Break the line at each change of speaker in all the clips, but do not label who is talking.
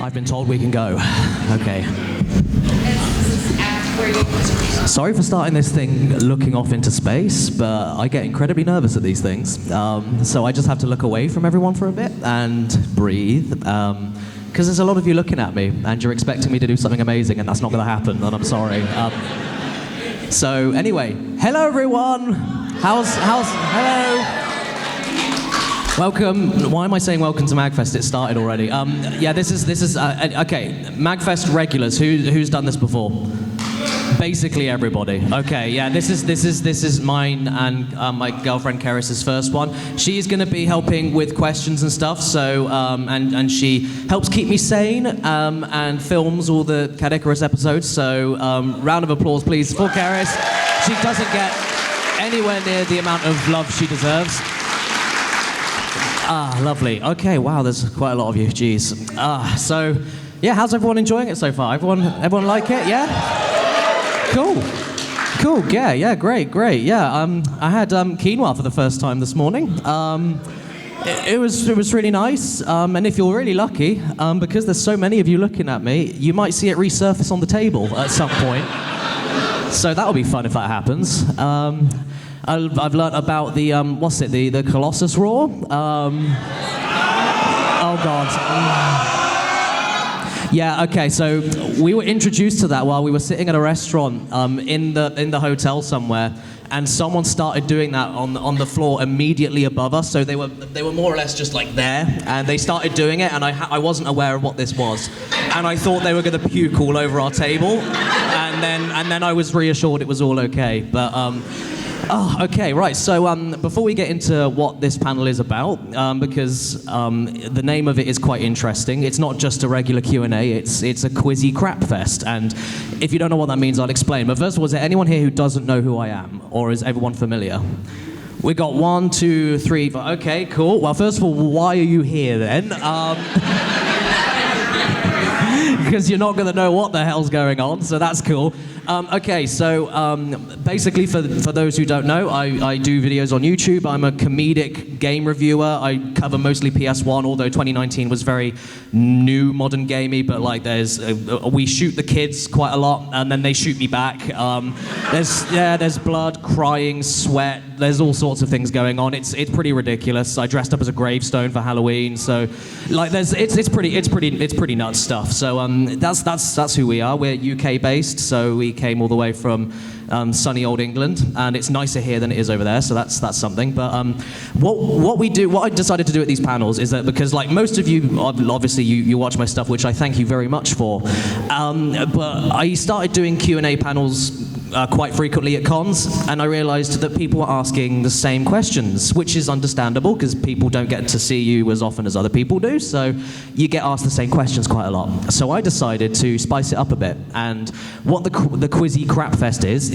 I've been told we can go. Okay. Sorry for starting this thing looking off into space, but I get incredibly nervous at these things. So I just have to look away from everyone for a bit and breathe. Because there's a lot of you looking at me, and you're expecting me to do something amazing, and that's not going to happen, and I'm sorry. So anyway, hello everyone. Hello. Welcome. Why am I saying welcome to MAGFest? It started already. Yeah, this is okay. MAGFest regulars. Who's done this before? Basically everybody. Okay, yeah. This is mine and my girlfriend Caddicarus' first one. She's going to be helping with questions and stuff. So and she helps keep me sane and films all the Caddicarus episodes. So round of applause, please, for Caddicarus. She doesn't get anywhere near the amount of love she deserves. Ah, lovely. Okay, wow, there's quite a lot of you. Jeez. So, yeah, how's everyone enjoying it so far? Everyone like it? Yeah? Cool. Yeah, great. Yeah, I had quinoa for the first time this morning. It was really nice. And if you're really lucky, because there's so many of you looking at me, you might see it resurface on the table at some point. So that'll be fun if that happens. I've learnt about the, the Colossus Roar? Oh God. Yeah, okay, so we were introduced to that while we were sitting at a restaurant in the hotel somewhere, and someone started doing that on the floor immediately above us, so they were more or less just like there, and they started doing it, and I wasn't aware of what this was, and I thought they were going to puke all over our table, and then I was reassured it was all okay, but okay, right, so before we get into what this panel is about, because the name of it is quite interesting, it's not just a regular Q&A, it's a Quizzy Crapfest, and if you don't know what that means, I'll explain. But first of all, is there anyone here who doesn't know who I am, or is everyone familiar? We got 1, 2, 3, 4, okay, cool. Well, first of all, why are you here then? Because you're not going to know what the hell's going on, so that's cool. Okay, so basically for those who don't know, I do videos on YouTube. I'm a comedic game reviewer. I cover mostly PS1, although 2019 was very new, modern gamey, but like we shoot the kids quite a lot, and then they shoot me back. There's blood, crying, sweat, there's all sorts of things going on. It's pretty ridiculous. I dressed up as a gravestone for Halloween, so like it's pretty nuts stuff. So that's who we are. We're UK based, so we came all the way from sunny old England, and it's nicer here than it is over there, so that's something. But what I decided to do at these panels is that, because like most of you, obviously you watch my stuff, which I thank you very much for, but I started doing Q&A panels quite frequently at cons, and I realized that people were asking the same questions, which is understandable because people don't get to see you as often as other people do, so you get asked the same questions quite a lot. So I decided to spice it up a bit, and what the Quizzy Crapfest is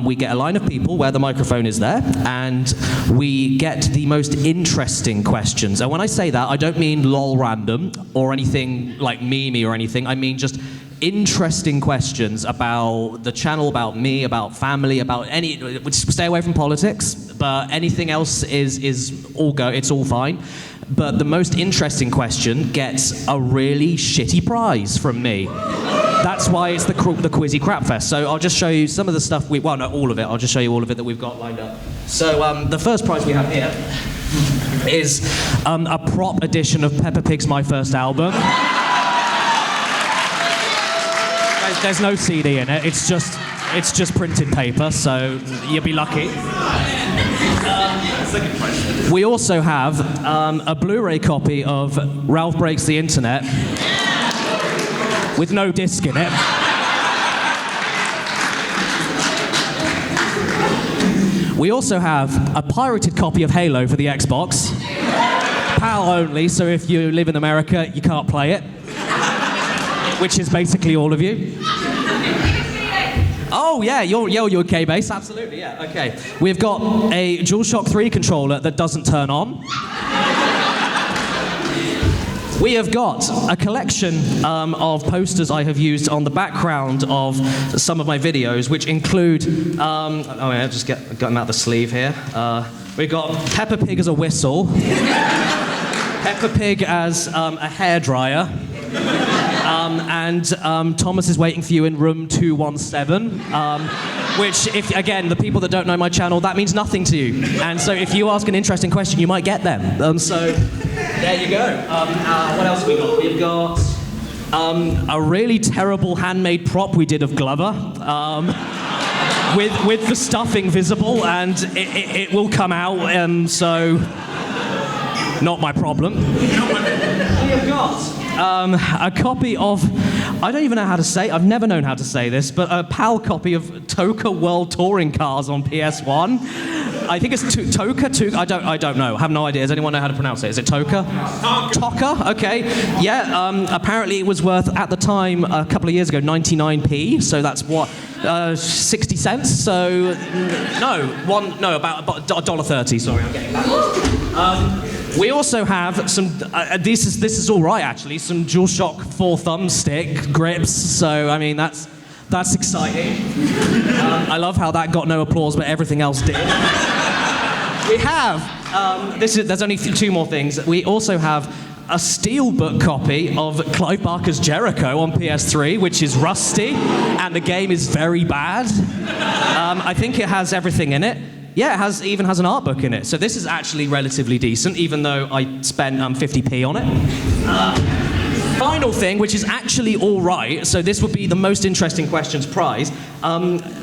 we get a line of people where the microphone is there, and we get the most interesting questions. And when I say that, I don't mean lol random or anything like memey or anything. I mean just interesting questions about the channel, about me, about family, about stay away from politics, but anything else is all go, it's all fine. But the most interesting question gets a really shitty prize from me. That's why it's the Quizzy Crapfest. So I'll just show you some of the stuff well, not all of it, I'll just show you all of it that we've got lined up. So the first prize we have here is a prop edition of Peppa Pig's My First Album. There's no CD in it, it's just printed paper, so you'll be lucky. We also have a Blu-ray copy of Ralph Breaks the Internet with no disc in it. We also have a pirated copy of Halo for the Xbox. PAL only, so if you live in America, you can't play it. Which is basically all of you. Oh yeah, you're UK-based, absolutely, yeah, okay. We've got a DualShock 3 controller that doesn't turn on. We have got a collection of posters I have used on the background of some of my videos, which include, I'll just get them out the sleeve here. We've got Peppa Pig as a whistle, Peppa Pig as a hairdryer, Thomas is waiting for you in room 217, which, if again, the people that don't know my channel, that means nothing to you. And so if you ask an interesting question, you might get them. So there you go. What else have we got? We've got a really terrible handmade prop we did of Glover. With the stuffing visible, and it will come out, so not my problem. We have got a copy of, I don't even know how to say, I've never known how to say this, but a PAL copy of Toka World Touring Cars on PS1. I think it's Toka. I don't know. I have no idea. Does anyone know how to pronounce it? Is it Toka? Toka. Okay. Yeah. Apparently, it was worth at the time a couple of years ago 99p. So that's what 60 cents. So about $1.30. Sorry, I'm getting that. We also have some. This is all right actually. Some DualShock 4 thumbstick grips. So I mean that's exciting. I love how that got no applause, but everything else did. We have, there's only two more things. We also have a steelbook copy of Clive Barker's Jericho on PS3, which is rusty, and the game is very bad. I think it has everything in it. Yeah, it even has an art book in it. So this is actually relatively decent, even though I spent 50p on it. Final thing, which is actually all right, so this would be the most interesting questions prize,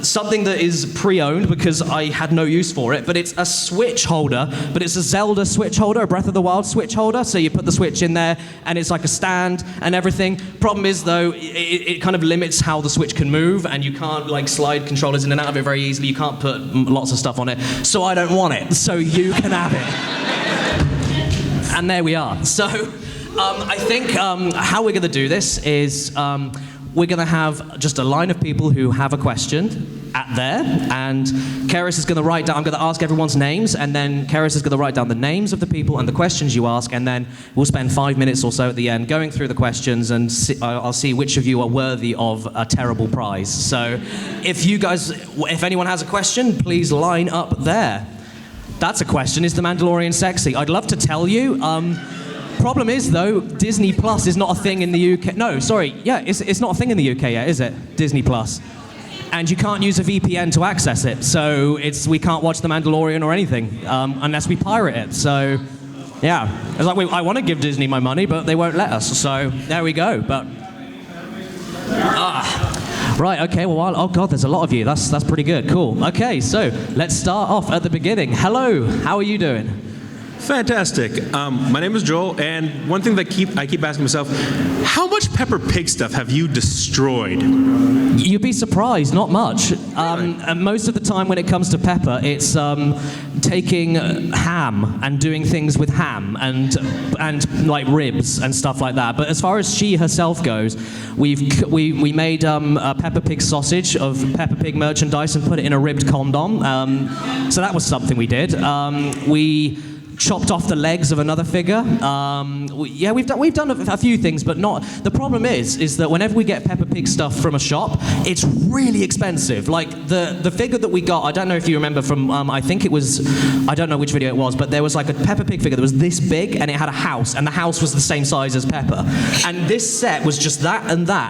something that is pre-owned because I had no use for it, but it's a Switch holder, but it's a Zelda Switch holder, a Breath of the Wild Switch holder, so you put the Switch in there and it's like a stand and everything. Problem is though, it kind of limits how the Switch can move, and you can't like slide controllers in and out of it very easily, you can't put lots of stuff on it, so I don't want it, so you can have it. And there we are. So I think how we're going to do this is we're going to have just a line of people who have a question at there, and Caddicarus is going to write down, I'm going to ask everyone's names, and then Caddicarus is going to write down the names of the people and the questions you ask, and then we'll spend 5 minutes or so at the end going through the questions, and I'll see which of you are worthy of a terrible prize. So if anyone has a question, please line up there. That's a question. Is The Mandalorian sexy? I'd love to tell you. Problem is, though, Disney Plus is not a thing in the UK. No, sorry. Yeah, it's not a thing in the UK yet, is it? Disney Plus. And you can't use a VPN to access it. So we can't watch The Mandalorian or anything unless we pirate it. So, yeah. It's like, I want to give Disney my money, but they won't let us. So, there we go. But, right, okay, well, oh God, there's a lot of you. That's pretty good. Cool. Okay, so let's start off at the beginning. Hello, how are you doing?
Fantastic. My name is Joel, and one thing that I keep asking myself, how much Peppa Pig stuff have you destroyed?
You'd be surprised, not much.
Really?
And most of the time when it comes to Peppa, it's taking ham and doing things with ham and like ribs and stuff like that. But as far as she herself goes, we made a Peppa Pig sausage of Peppa Pig merchandise and put it in a ribbed condom. So that was something we did. We chopped off the legs of another figure. We've done a few things, but not. The problem is that whenever we get Peppa Pig stuff from a shop, it's really expensive. Like the figure that we got, I don't know if you remember from, I think it was, I don't know which video it was, but there was like a Peppa Pig figure that was this big, and it had a house, and the house was the same size as Peppa. And this set was just that,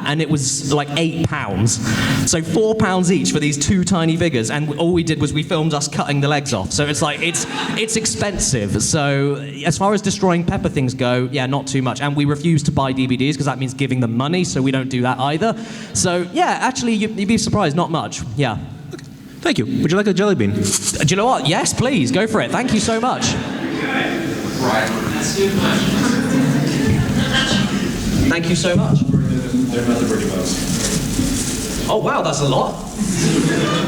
and it was like £8. So £4 each for these two tiny figures, and all we did was we filmed us cutting the legs off. So it's like, it's expensive. So as far as destroying Peppa things go, yeah, not too much. And we refuse to buy DVDs because that means giving them money, so we don't do that either. So yeah, actually, you'd be surprised, not much. Yeah.
Okay. Thank you. Would you like a jelly bean?
Do you know what? Yes, please, go for it. Thank you so much. Thank you so much.
They're not the Birdie Bugs.
Oh wow, that's a lot.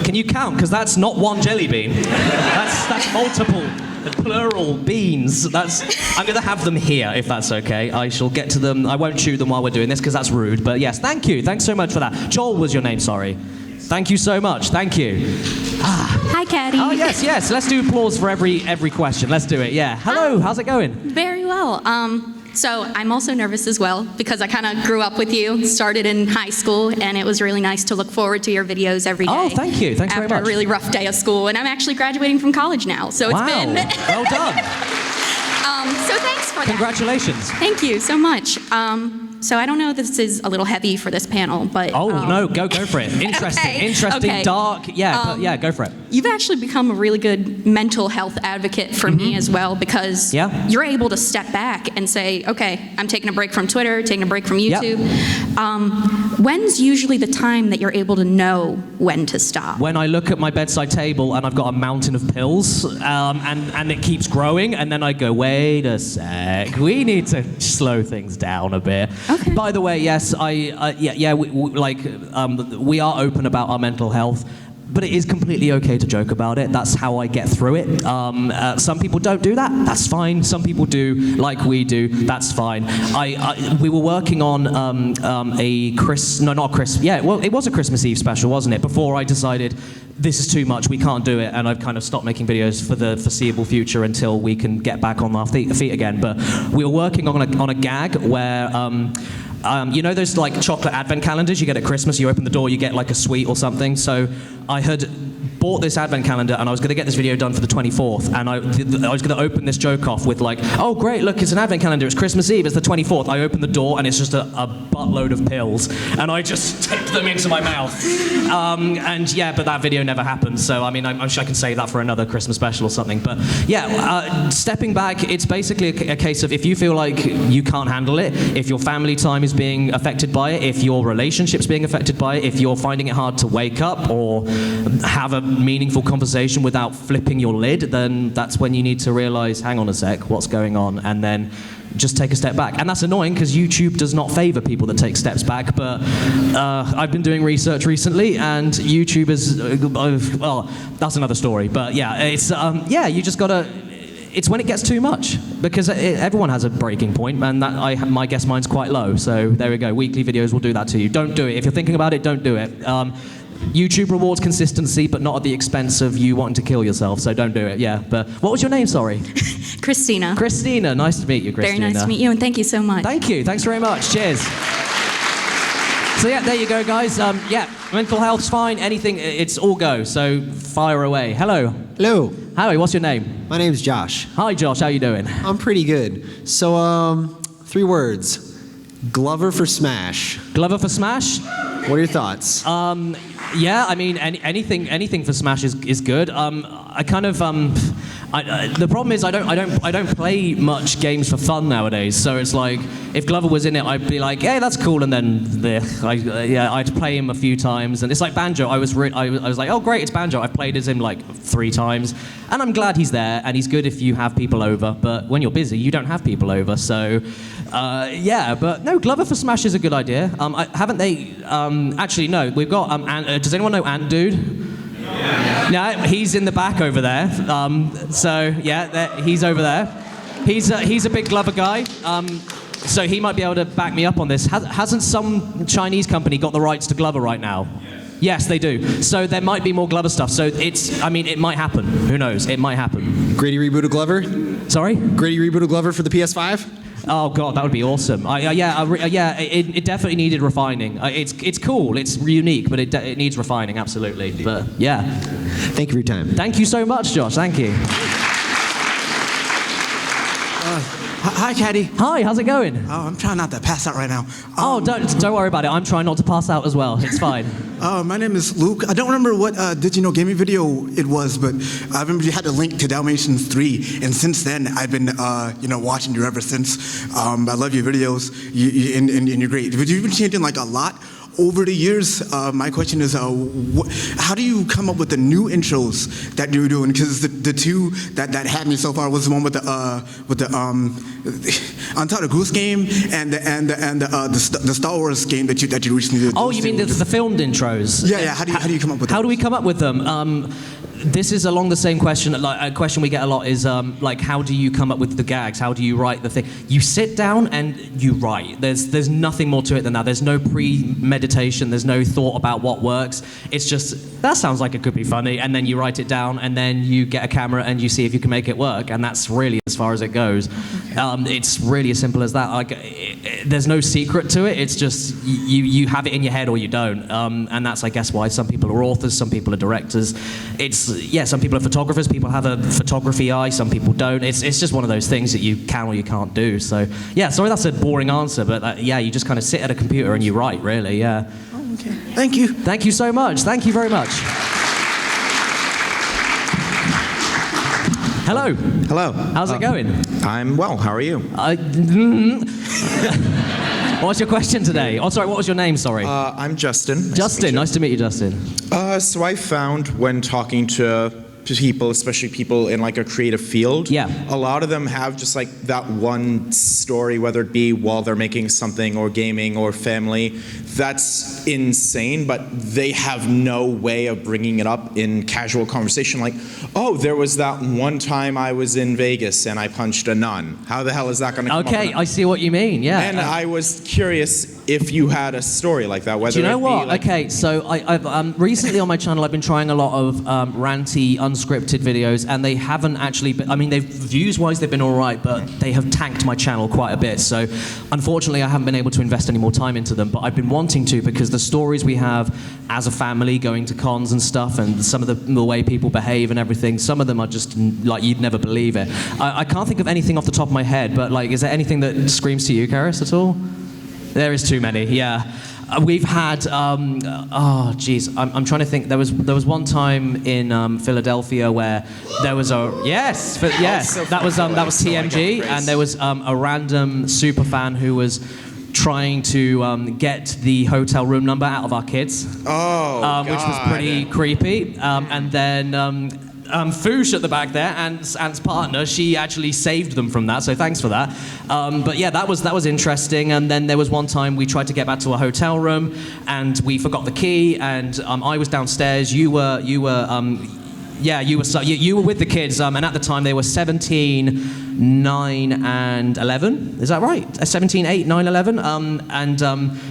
Can you count? Because that's not one jelly bean. That's multiple. Plural beans. I'm going to have them here, if that's okay. I shall get to them. I won't chew them while we're doing this, because that's rude. But yes, thank you. Thanks so much for that. Joel was your name, sorry. Thank you so much. Thank you.
Hi, Caddy.
Oh, yes. Let's do applause for every question. Let's do it, yeah. Hello, how's it going?
Very well. So I'm also nervous as well, because I kind of grew up with you, started in high school, and it was really nice to look forward to your videos every day.
Oh, thank you. Thanks very much.
After a really rough day of school, and I'm actually graduating from college now, so it's been...
Well done.
So thanks for that.
Congratulations.
Thank you so much. So I don't know if this is a little heavy for this panel, but...
Oh, no, go for it. Interesting,
Okay,
interesting,
okay.
dark. Yeah, but yeah, go for it.
You've actually become a really good mental health advocate for me as well, because
Yeah.
you're able to step back and say, okay, I'm taking a break from Twitter, taking a break from
Yep.
YouTube. When's usually the time that you're able to know when to stop?
When I look at my bedside table and I've got a mountain of pills, and it keeps growing, and then I go, wait a sec, we need to slow things down a bit.
Okay.
By the way, yes, we are open about our mental health. But it is completely okay to joke about it. That's how I get through it. Some people don't do that. That's fine. Some people do, like we do. That's fine. We were working on it was a Christmas Eve special, wasn't it? Before I decided this is too much, we can't do it, and I've kind of stopped making videos for the foreseeable future until we can get back on our feet again. But we were working on a gag where. You know those like chocolate advent calendars you get at Christmas? You open the door, you get like a sweet or something. So I had bought this advent calendar and I was going to get this video done for the 24th, and I was going to open this joke off with like, oh great, look, it's an advent calendar, it's Christmas Eve, it's the 24th. I open the door and it's just a buttload of pills, and I just taped them into my mouth. And yeah, but that video never happened, so I mean, I'm sure I can save that for another Christmas special or something. But yeah, stepping back, it's basically a case of if you feel like you can't handle it, if your family time is being affected by it, if your relationship's being affected by it, if you're finding it hard to wake up or have a meaningful conversation without flipping your lid, then that's when you need to realize, hang on a sec, what's going on, and then just take a step back. And that's annoying because YouTube does not favor people that take steps back, but I've been doing research recently, and YouTube is, well, that's another story, but yeah, it's, you just gotta, it's when it gets too much, because everyone has a breaking point, and I guess mine's quite low, so there we go. Weekly videos will do that to you. Don't do it. If you're thinking about it, don't do it. YouTube rewards consistency, but not at the expense of you wanting to kill yourself, so don't do it, yeah. But what was your name, sorry?
Christina.
Christina, nice to meet you, Christina.
Very nice to meet you, and thank you so much.
Thank you, thanks very much, cheers. So yeah, there you go, guys. Mental health's fine, anything, it's all go, so fire away. Hello.
Hello,
Howie, what's your name?
my name's Josh.
Hi, Josh, how you doing?
I'm pretty good. So, 3 words. Glover for Smash.
Glover for Smash?
What are your thoughts?
Yeah, I mean, anything for Smash is good. I kind of the problem is I don't play much games for fun nowadays. So it's like if Glover was in it, I'd be like, hey, that's cool, and then I'd play him a few times, and it's like Banjo. I was like, oh great, it's Banjo. I've played as him like 3 times, and I'm glad he's there, and he's good if you have people over. But when you're busy, you don't have people over. So but no, Glover for Smash is a good idea. Haven't they? Actually, no. We've got. Does anyone know Ant Dude? Yeah. No, he's in the back over there. He's over there. He's a big Glover guy. So he might be able to back me up on this. Hasn't some Chinese company got the rights to Glover right now? Yes, they do. So there might be more Glover stuff. So it might happen. Who knows? It might happen.
Gritty reboot of Glover?
Sorry?
Gritty reboot of Glover for the PS5?
Oh god, that would be awesome. It definitely needed refining. It's cool, it's unique, but it needs refining, absolutely. But yeah.
Thank you for your time.
Thank you so much, Josh. Thank you.
Hi, Caddy.
Hi, how's it going?
Oh, I'm trying not to pass out right now.
Don't worry about it. I'm trying not to pass out as well. It's fine.
My name is Luke. I don't remember what Did You Know gaming video it was, but I remember you had a link to Dalmatians 3, and since then I've been watching you ever since. I love your videos, and you're great. But you've been changing like a lot over the years. My question is, how do you come up with the new intros that you're doing? Because the 2 that had me so far was the one with the Untitled Goose Game and the Star Wars game that you recently did.
Oh, you mean the filmed intros?
Yeah. How do you come up with?
How do we come up with them? This is along the same question. Like, a question we get a lot is like, how do you come up with the gags? How do you write the thing? You sit down and you write. There's nothing more to it than that. There's no premeditation. There's no thought about what works. It's just, that sounds like it could be funny, and then you write it down, and then you get a camera and you see if you can make it work, and that's really as far as it goes. It's really as simple as that. Like, there's no secret to it. It's just you have it in your head or you don't, and that's, I guess, why some people are authors, some people are directors. Some people are photographers. People have a photography eye. Some people don't. It's just one of those things that you can or you can't do. So yeah, sorry that's a boring answer, but you just kind of sit at a computer and you write, really. Yeah.
Oh, okay. Thank you.
Thank you so much. Thank you very much. Hello.
Hello.
How's it going?
I'm well. How are you?
What's your question today? Oh, sorry, what was your name? Sorry.
I'm Justin.
Justin, nice to meet you, Justin.
So I found when talking to people, especially people in like a creative field, a lot of them have just like that one story, whether it be while they're making something or gaming or family, that's insane, but they have no way of bringing it up in casual conversation. Like, oh, there was that one time I was in Vegas and I punched a nun. How the hell is that going to come up?
Okay, I see what you mean, yeah.
And I was curious if you had a story like that, whether
do you know
it be
what?
like...
Okay, so I've recently on my channel I've been trying a lot of ranty, unscripted videos, and they haven't actually been, I mean, views-wise they've been all right, but they have tanked my channel quite a bit. So unfortunately I haven't been able to invest any more time into them, but I've been wanting to, because the stories we have as a family going to cons and stuff, and some of the way people behave and everything, some of them are just like you'd never believe it. I can't think of anything off the top of my head, but like, is there anything that screams to you, Caddicarus, at all? There is too many, yeah. We've had, I'm trying to think. There was one time in Philadelphia where there was that was TMG, and there was a random super fan who was trying to get the hotel room number out of our kids, which was pretty creepy. And then Foosh at the back there, Ant's partner, she actually saved them from that, so thanks for that. But yeah, that was interesting. And then there was one time we tried to get back to a hotel room and we forgot the key, and I was downstairs, you were with the kids, and at the time they were 17, 9, and 11. Is that right? 17, 8, 9, 11.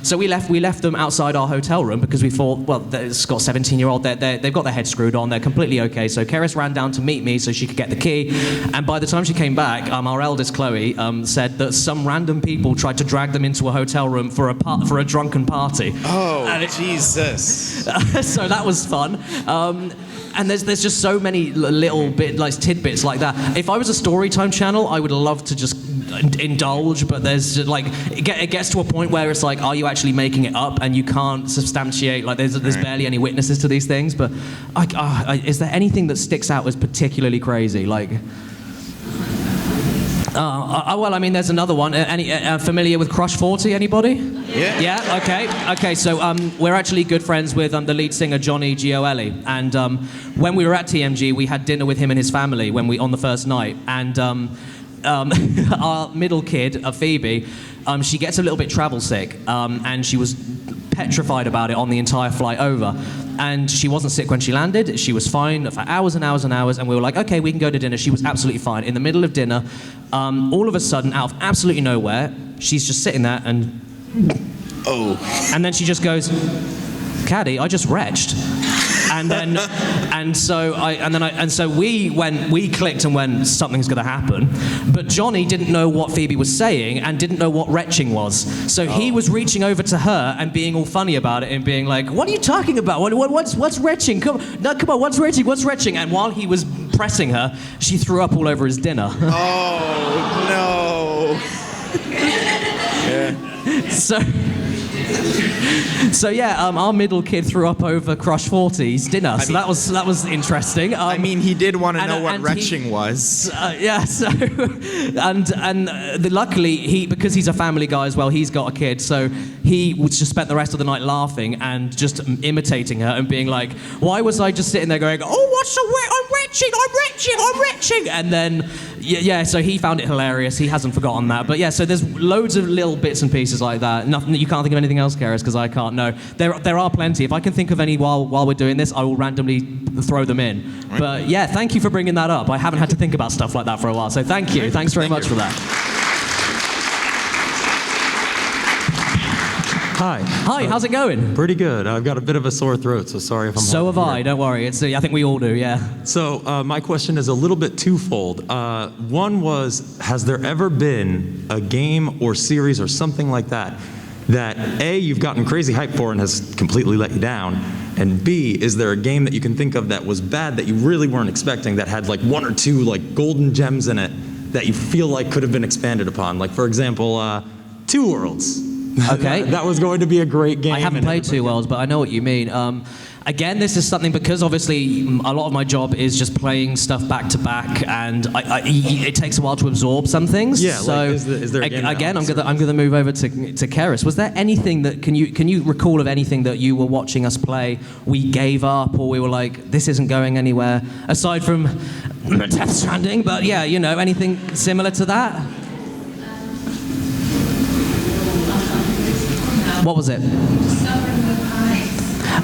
So we left them outside our hotel room because we thought, well, it's got 17-year-old. They've got their head screwed on. They're completely okay. So Caddicarus ran down to meet me so she could get the key. And by the time she came back, our eldest Chloe said that some random people tried to drag them into a hotel room for a drunken party.
Oh, Jesus!
So that was fun. And there's just so many little tidbits like that. If I was a story time channel, I would love to just indulge, but there's just, like, it gets to a point where it's like, are you actually making it up? And you can't substantiate, like there's barely any witnesses to these things. But is there anything that sticks out as particularly crazy? Like, well, I mean, there's another one. Familiar with Crush 40? Anybody?
Yeah.
Yeah. Okay. So we're actually good friends with the lead singer Johnny Gioeli, and when we were at TMG, we had dinner with him and his family on the first night, and our middle kid, Phoebe, she gets a little bit travel sick, and she was petrified about it on the entire flight over. And she wasn't sick when she landed. She was fine for hours and hours and hours. And we were like, okay, we can go to dinner. She was absolutely fine. In the middle of dinner, all of a sudden, out of absolutely nowhere, she's just sitting there and... Oh. And then she just goes, Caddy, I just retched. And so we clicked and went, something's going to happen. But Johnny didn't know what Phoebe was saying and didn't know what retching was. So he was reaching over to her and being all funny about it and being like, what are you talking about? What's retching? Come on, what's retching? What's retching? And while he was pressing her, she threw up all over his dinner.
Oh, no. Yeah.
So yeah, our middle kid threw up over Crush 40's dinner. So that was interesting.
I mean, he did want to know what retching was.
Yeah. So luckily because he's a family guy as well, he's got a kid. So he just spent the rest of the night laughing and just imitating her and being like, "Why was I just sitting there going, oh, what's the I'm retching," and then. Yeah, so he found it hilarious. He hasn't forgotten that. But yeah, so there's loads of little bits and pieces like that. Nothing, you can't think of anything else, Caddicarus, because I can't know. There are plenty. If I can think of any while we're doing this, I will randomly throw them in. Right. But yeah, thank you for bringing that up. I haven't had to think about stuff like that for a while. So thank you. Thanks very much for that.
Hi.
Hi, how's it going?
Pretty good. I've got a bit of a sore throat, so sorry if I'm
So
hard
have
to
I,
hear.
don't worry. I think we all do, yeah.
So my question is a little bit twofold. One was, has there ever been a game or series or something like that A, you've gotten crazy hype for and has completely let you down, and B, is there a game that you can think of that was bad that you really weren't expecting, that had like one or two like golden gems in it that you feel like could have been expanded upon? Like, for example, Two Worlds.
Okay.
That was going to be a great game.
I haven't played Two Worlds, but I know what you mean. Again, this is something, because obviously a lot of my job is just playing stuff back to back, and it takes a while to absorb some things.
Yeah,
so
like, is there a game
again,
that
I'm gonna move over to Caddicarus. Was there anything that can you recall of anything that you were watching us play, we gave up, or we were like, this isn't going anywhere, aside from Death Stranding? But yeah, you know, anything similar to that? What was it?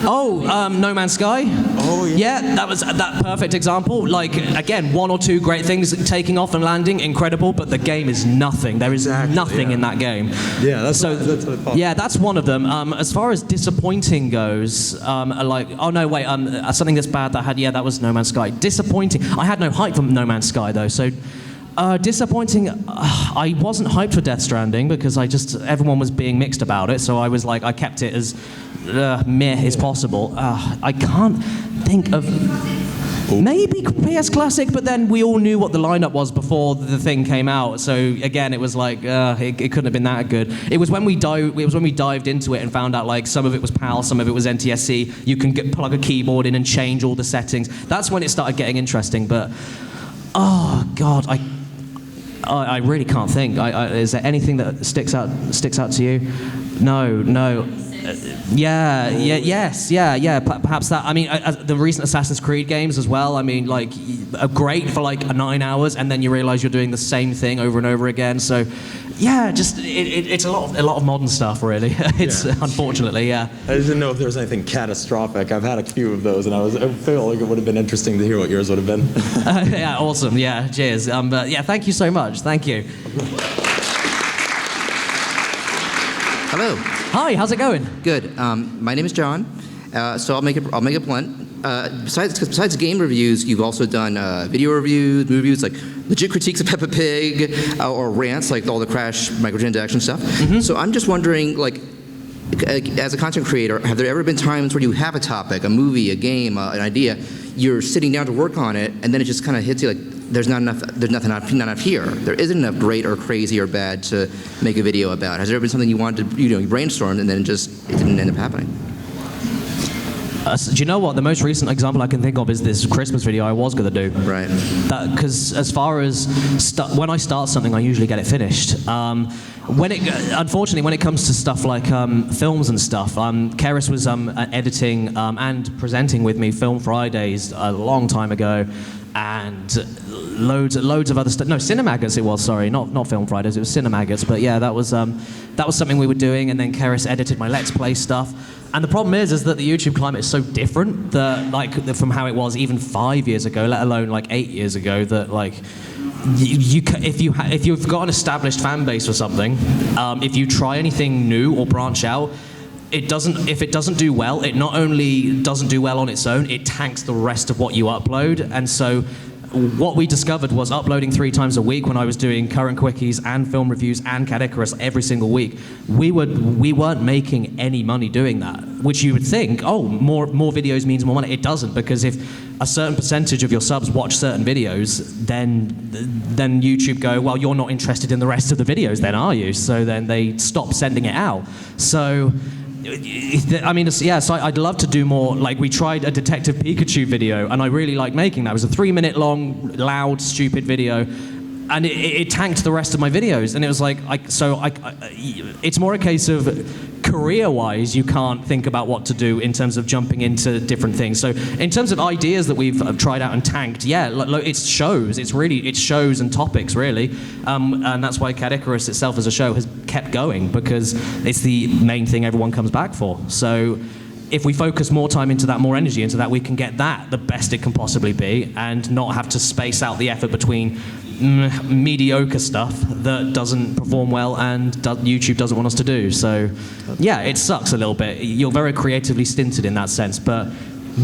Oh, No Man's Sky.
Oh, yeah.
Yeah, that was that perfect example. Like, again, one or two great things taking off and landing, incredible, but the game is nothing. There is nothing in that game.
Yeah, that's
so.
that's what I thought.
Yeah, that's one of them. As far as disappointing goes, like, oh no, wait, something that's bad that I had. Yeah, that was No Man's Sky. Disappointing. I had no hype from No Man's Sky though, so. Disappointing, I wasn't hyped for Death Stranding because everyone was being mixed about it, so I was like, I kept it as meh as possible. I can't think of, maybe PS Classic, but then we all knew what the lineup was before the thing came out, so again, it was like, it couldn't have been that good. It was when we dived into it and found out like some of it was PAL, some of it was NTSC, you can plug a keyboard in and change all the settings. That's when it started getting interesting, but, oh God, I really can't think. Is there anything that sticks out to you? No. Perhaps that. I mean, the recent Assassin's Creed games as well. I mean, like, are great for like 9 hours, and then you realize you're doing the same thing over and over again. So, yeah, just it's a lot of modern stuff, really. It's unfortunately, yeah.
I just didn't know if there was anything catastrophic. I've had a few of those, and I feel like it would have been interesting to hear what yours would have been.
Yeah, awesome. Yeah, cheers. But yeah, thank you so much. Thank you.
Hello.
Hi. How's it going?
Good. My name is John. So I'll make it blunt. Besides game reviews, you've also done video reviews, movie reviews, like legit critiques of Peppa Pig, or rants, like all the Crash microtransaction stuff. Mm-hmm. So I'm just wondering, like, as a content creator, have there ever been times where you have a topic, a movie, a game, an idea, you're sitting down to work on it, and then it just kind of hits you like, there's not enough here. There isn't enough great or crazy or bad to make a video about. Has there ever been something you wanted to, you brainstormed and then it didn't end up happening?
Do you know what? The most recent example I can think of is this Christmas video I was going to do.
Right.
Because as far as when I start something, I usually get it finished. Unfortunately, when it comes to stuff like films and stuff, Karis was editing and presenting with me Film Fridays a long time ago, and loads of other stuff. No, Cinemaggots it was. Sorry, not Film Fridays. It was Cinemaggots. But yeah, that was something we were doing, and then Karis edited my Let's Play stuff. And the problem is that the YouTube climate is so different that from how it was even 5 years ago, let alone like 8 years ago, that like if you've got an established fan base or something, if you try anything new or branch out, if it doesn't do well, it not only doesn't do well on its own, it tanks the rest of what you upload. And so what we discovered was uploading 3 times a week when I was doing current quickies and film reviews and Caddicarus every single week. We weren't making any money doing that, which you would think, oh, more videos means more money. It doesn't, because if a certain percentage of your subs watch certain videos, then YouTube go, well, you're not interested in the rest of the videos then, are you? So then they stop sending it out. So I mean, yeah, so I'd love to do more. Like, we tried a Detective Pikachu video, and I really liked making that. It was a 3-minute long, loud, stupid video, and it tanked the rest of my videos. And it was like, it's more a case of career-wise, you can't think about what to do in terms of jumping into different things. So in terms of ideas that we've tried out and tanked, yeah, it's shows. It's shows and topics, really. And that's why Caddicarus itself as a show has kept going, because it's the main thing everyone comes back for. So if we focus more time into that, more energy into that, we can get that the best it can possibly be, and not have to space out the effort between mediocre stuff that doesn't perform well and YouTube doesn't want us to do. So, yeah, it sucks a little bit. You're very creatively stinted in that sense, but the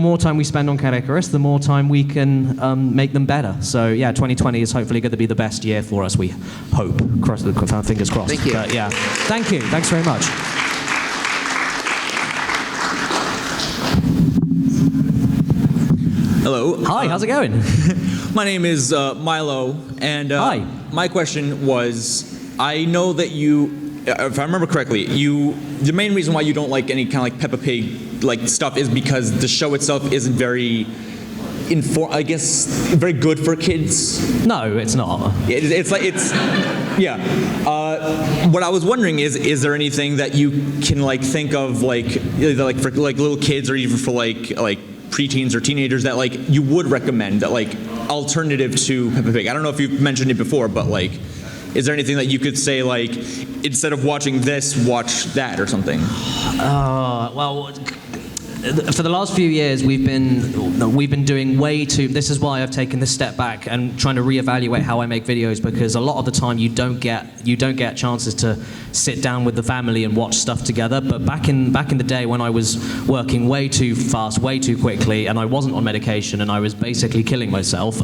more time we spend on Caddicarus, the more time we can make them better. So, yeah, 2020 is hopefully going to be the best year for us, we hope. Fingers crossed.
Thank you.
But, yeah, thank you. Thanks very much.
Hello.
Hi, how's it going?
My name is Milo, and
Hi.
My question was, I know that you, if I remember correctly, the main reason why you don't like any kind of like Peppa Pig like stuff is because the show itself isn't very very good for kids.
No, it's not.
Yeah. What I was wondering is there anything that you can like think of like for like little kids or even for like preteens or teenagers that like you would recommend that like alternative to Peppa Pig? I don't know if you've mentioned it before, but like, is there anything that you could say like instead of watching this, watch that or something?
Well, for the last few years, we've been doing way too. This is why I've taken this step back and trying to reevaluate how I make videos, because a lot of the time you don't get chances to sit down with the family and watch stuff together. But back in the day when I was working way too fast, way too quickly, and I wasn't on medication and I was basically killing myself,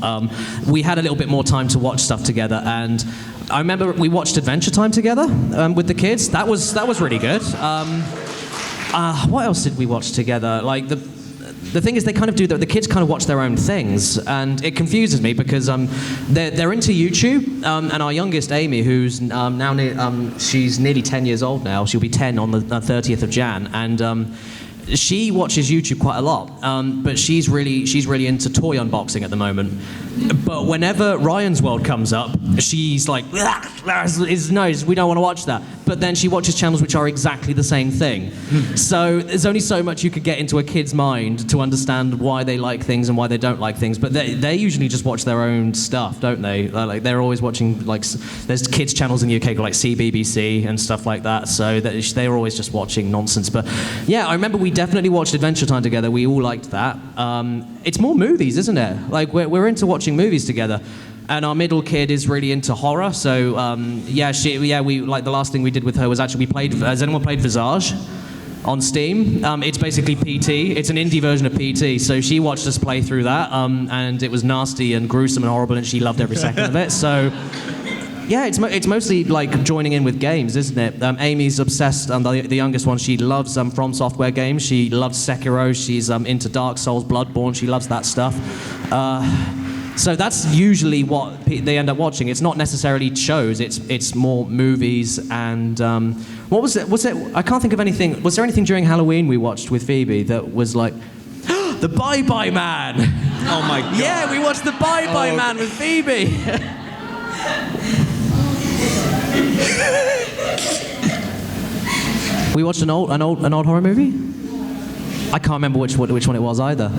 we had a little bit more time to watch stuff together. And I remember we watched Adventure Time together with the kids. That was really good. What else did we watch together? Like the thing is, they kind of do that. The kids kind of watch their own things, and it confuses me because they're into YouTube. And our youngest, Amy, who's she's nearly 10 years old now. She'll be 10 on the 30th of Jan, and she watches YouTube quite a lot. But she's really into toy unboxing at the moment. But whenever Ryan's World comes up, she's like, no, we don't want to watch that. But then she watches channels which are exactly the same thing. So there's only so much you could get into a kid's mind to understand why they like things and why they don't like things. But they usually just watch their own stuff, don't they? Like they're always watching, like, there's kids channels in the UK called like CBBC and stuff like that. So they're always just watching nonsense. But yeah, I remember we definitely watched Adventure Time together. We all liked that. It's more movies, isn't it? Like we're into watching movies together. And our middle kid is really into horror, so we like the last thing we did with her was actually we played. Has anyone played Visage on Steam? It's basically PT. It's an indie version of PT. So she watched us play through that, and it was nasty and gruesome and horrible, and she loved every second of it. So yeah, it's mostly like joining in with games, isn't it? Amy's obsessed. The youngest one, she loves From Software games. She loves Sekiro. She's into Dark Souls, Bloodborne. She loves that stuff. So that's usually what they end up watching. It's not necessarily shows. It's more movies and what was it? I can't think of anything. Was there anything during Halloween we watched with Phoebe that was like the Bye Bye Man?
Oh my god!
Yeah, we watched the Bye Bye Man with Phoebe. We watched an old horror movie. I can't remember which one it was either.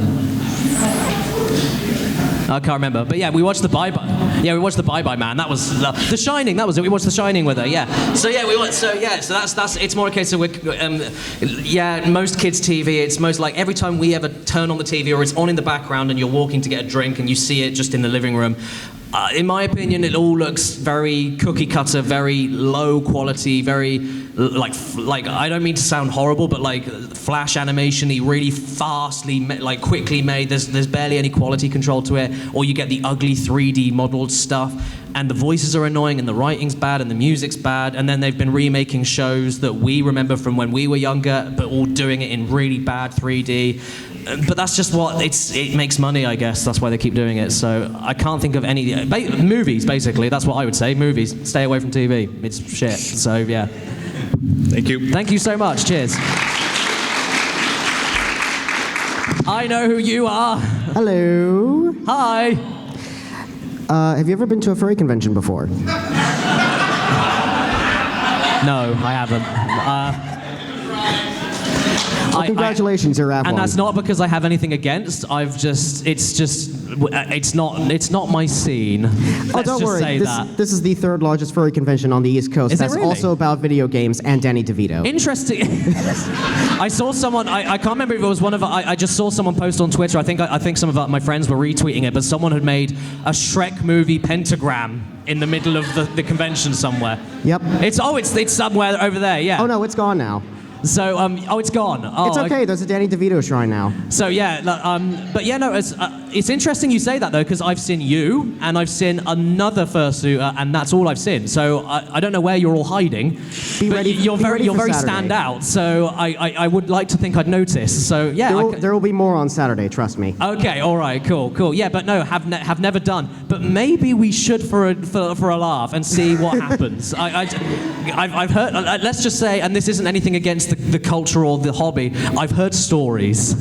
I can't remember, but yeah, we watched the Bye Bye. Yeah, we watched the Bye Bye Man. That was The Shining. That was it. We watched The Shining with her. Yeah. So yeah, So that's. It's more a case of most kids' TV. It's most like every time we ever turn on the TV or it's on in the background and you're walking to get a drink and you see it just in the living room. In my opinion, it all looks very cookie cutter, very low quality, very like I don't mean to sound horrible, but like flash animation-y, really fastly, like quickly made. There's barely any quality control to it, or you get the ugly 3D modeled stuff, and the voices are annoying, and the writing's bad, and the music's bad, and then they've been remaking shows that we remember from when we were younger, but all doing it in really bad 3D. But that's just it makes money, I guess. That's why they keep doing it. So I can't think of any movies. Basically, that's what I would say. Movies. Stay away from TV. It's shit. So yeah.
Thank you.
Thank you so much. Cheers. I know who you are.
Hello.
Hi.
Have you ever been to a furry convention before?
No, I haven't.
Well, congratulations, you're at one.
And that's not because I have anything against. It's just it's not my scene. Let's
don't
just
worry.
say that.
This is the third largest furry convention on the East Coast.
Is it
That's
really?
also about video games and Danny DeVito.
Interesting. I saw someone. I can't remember if it was one of. I just saw someone post on Twitter. I think some of my friends were retweeting it, but someone had made a Shrek movie pentagram in the middle of the convention somewhere.
Yep.
It's somewhere over there. Yeah.
Oh no, it's gone now.
So it's gone. Oh,
It's okay. There's a Danny DeVito shrine now.
So yeah, but yeah, no, it's interesting you say that though, because I've seen you and I've seen another fursuiter, and that's all I've seen. So I don't know where you're all hiding. You're very stand out. So I would like to think I'd notice. So yeah,
There will be more on Saturday. Trust me.
Okay, all right, cool. Yeah, but no, have never done. But maybe we should for a laugh and see what happens. I've heard. Let's just say, and this isn't anything against the culture or the hobby. I've heard stories.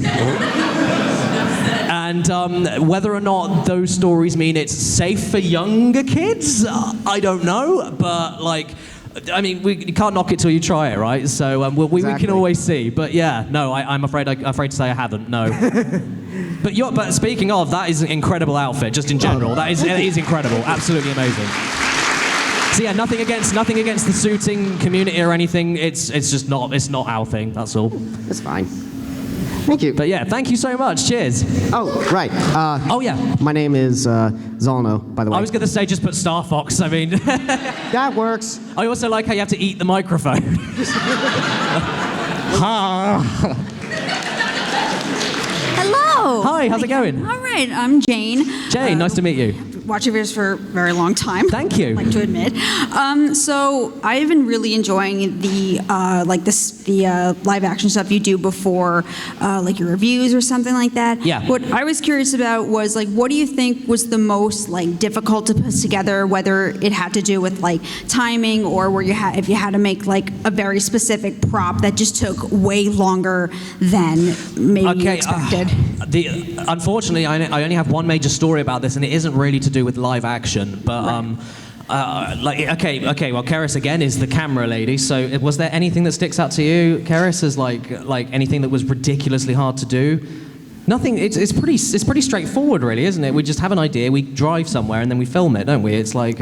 And whether or not those stories mean it's safe for younger kids, I don't know. But I mean, you can't knock it till you try it, right? So we can always see. But yeah, no, I'm afraid to say I haven't. No. But speaking of, that is an incredible outfit, just in general. It is incredible, absolutely amazing. So yeah, nothing against the suiting community or anything. It's just not our thing. That's all.
It's fine. Thank you.
But yeah, thank you so much. Cheers.
Oh, right.
Oh yeah.
My name is Zolno, by the way.
I was gonna say just put Star Fox. I mean.
That works.
I also like how you have to eat the microphone.
Hello.
Hi, how's it going?
All right, I'm Jane.
Jane, nice to meet you.
Watch your videos for a very long time.
Thank you.
I'd like to admit. So I've been really enjoying the live action stuff you do before, like your reviews or something like that.
Yeah.
What I was curious about was what do you think was the most difficult to put together? Whether it had to do with timing or where if you had to make a very specific prop that just took way longer than maybe you expected.
Unfortunately, I only have one major story about this, and it isn't really to do with live action, but well, Karis again is the camera lady. So was there anything that sticks out to you, Karis, as like anything that was ridiculously hard to do? Nothing. It's pretty straightforward, really, isn't it? We just have an idea, we drive somewhere, and then we film it, don't we? It's I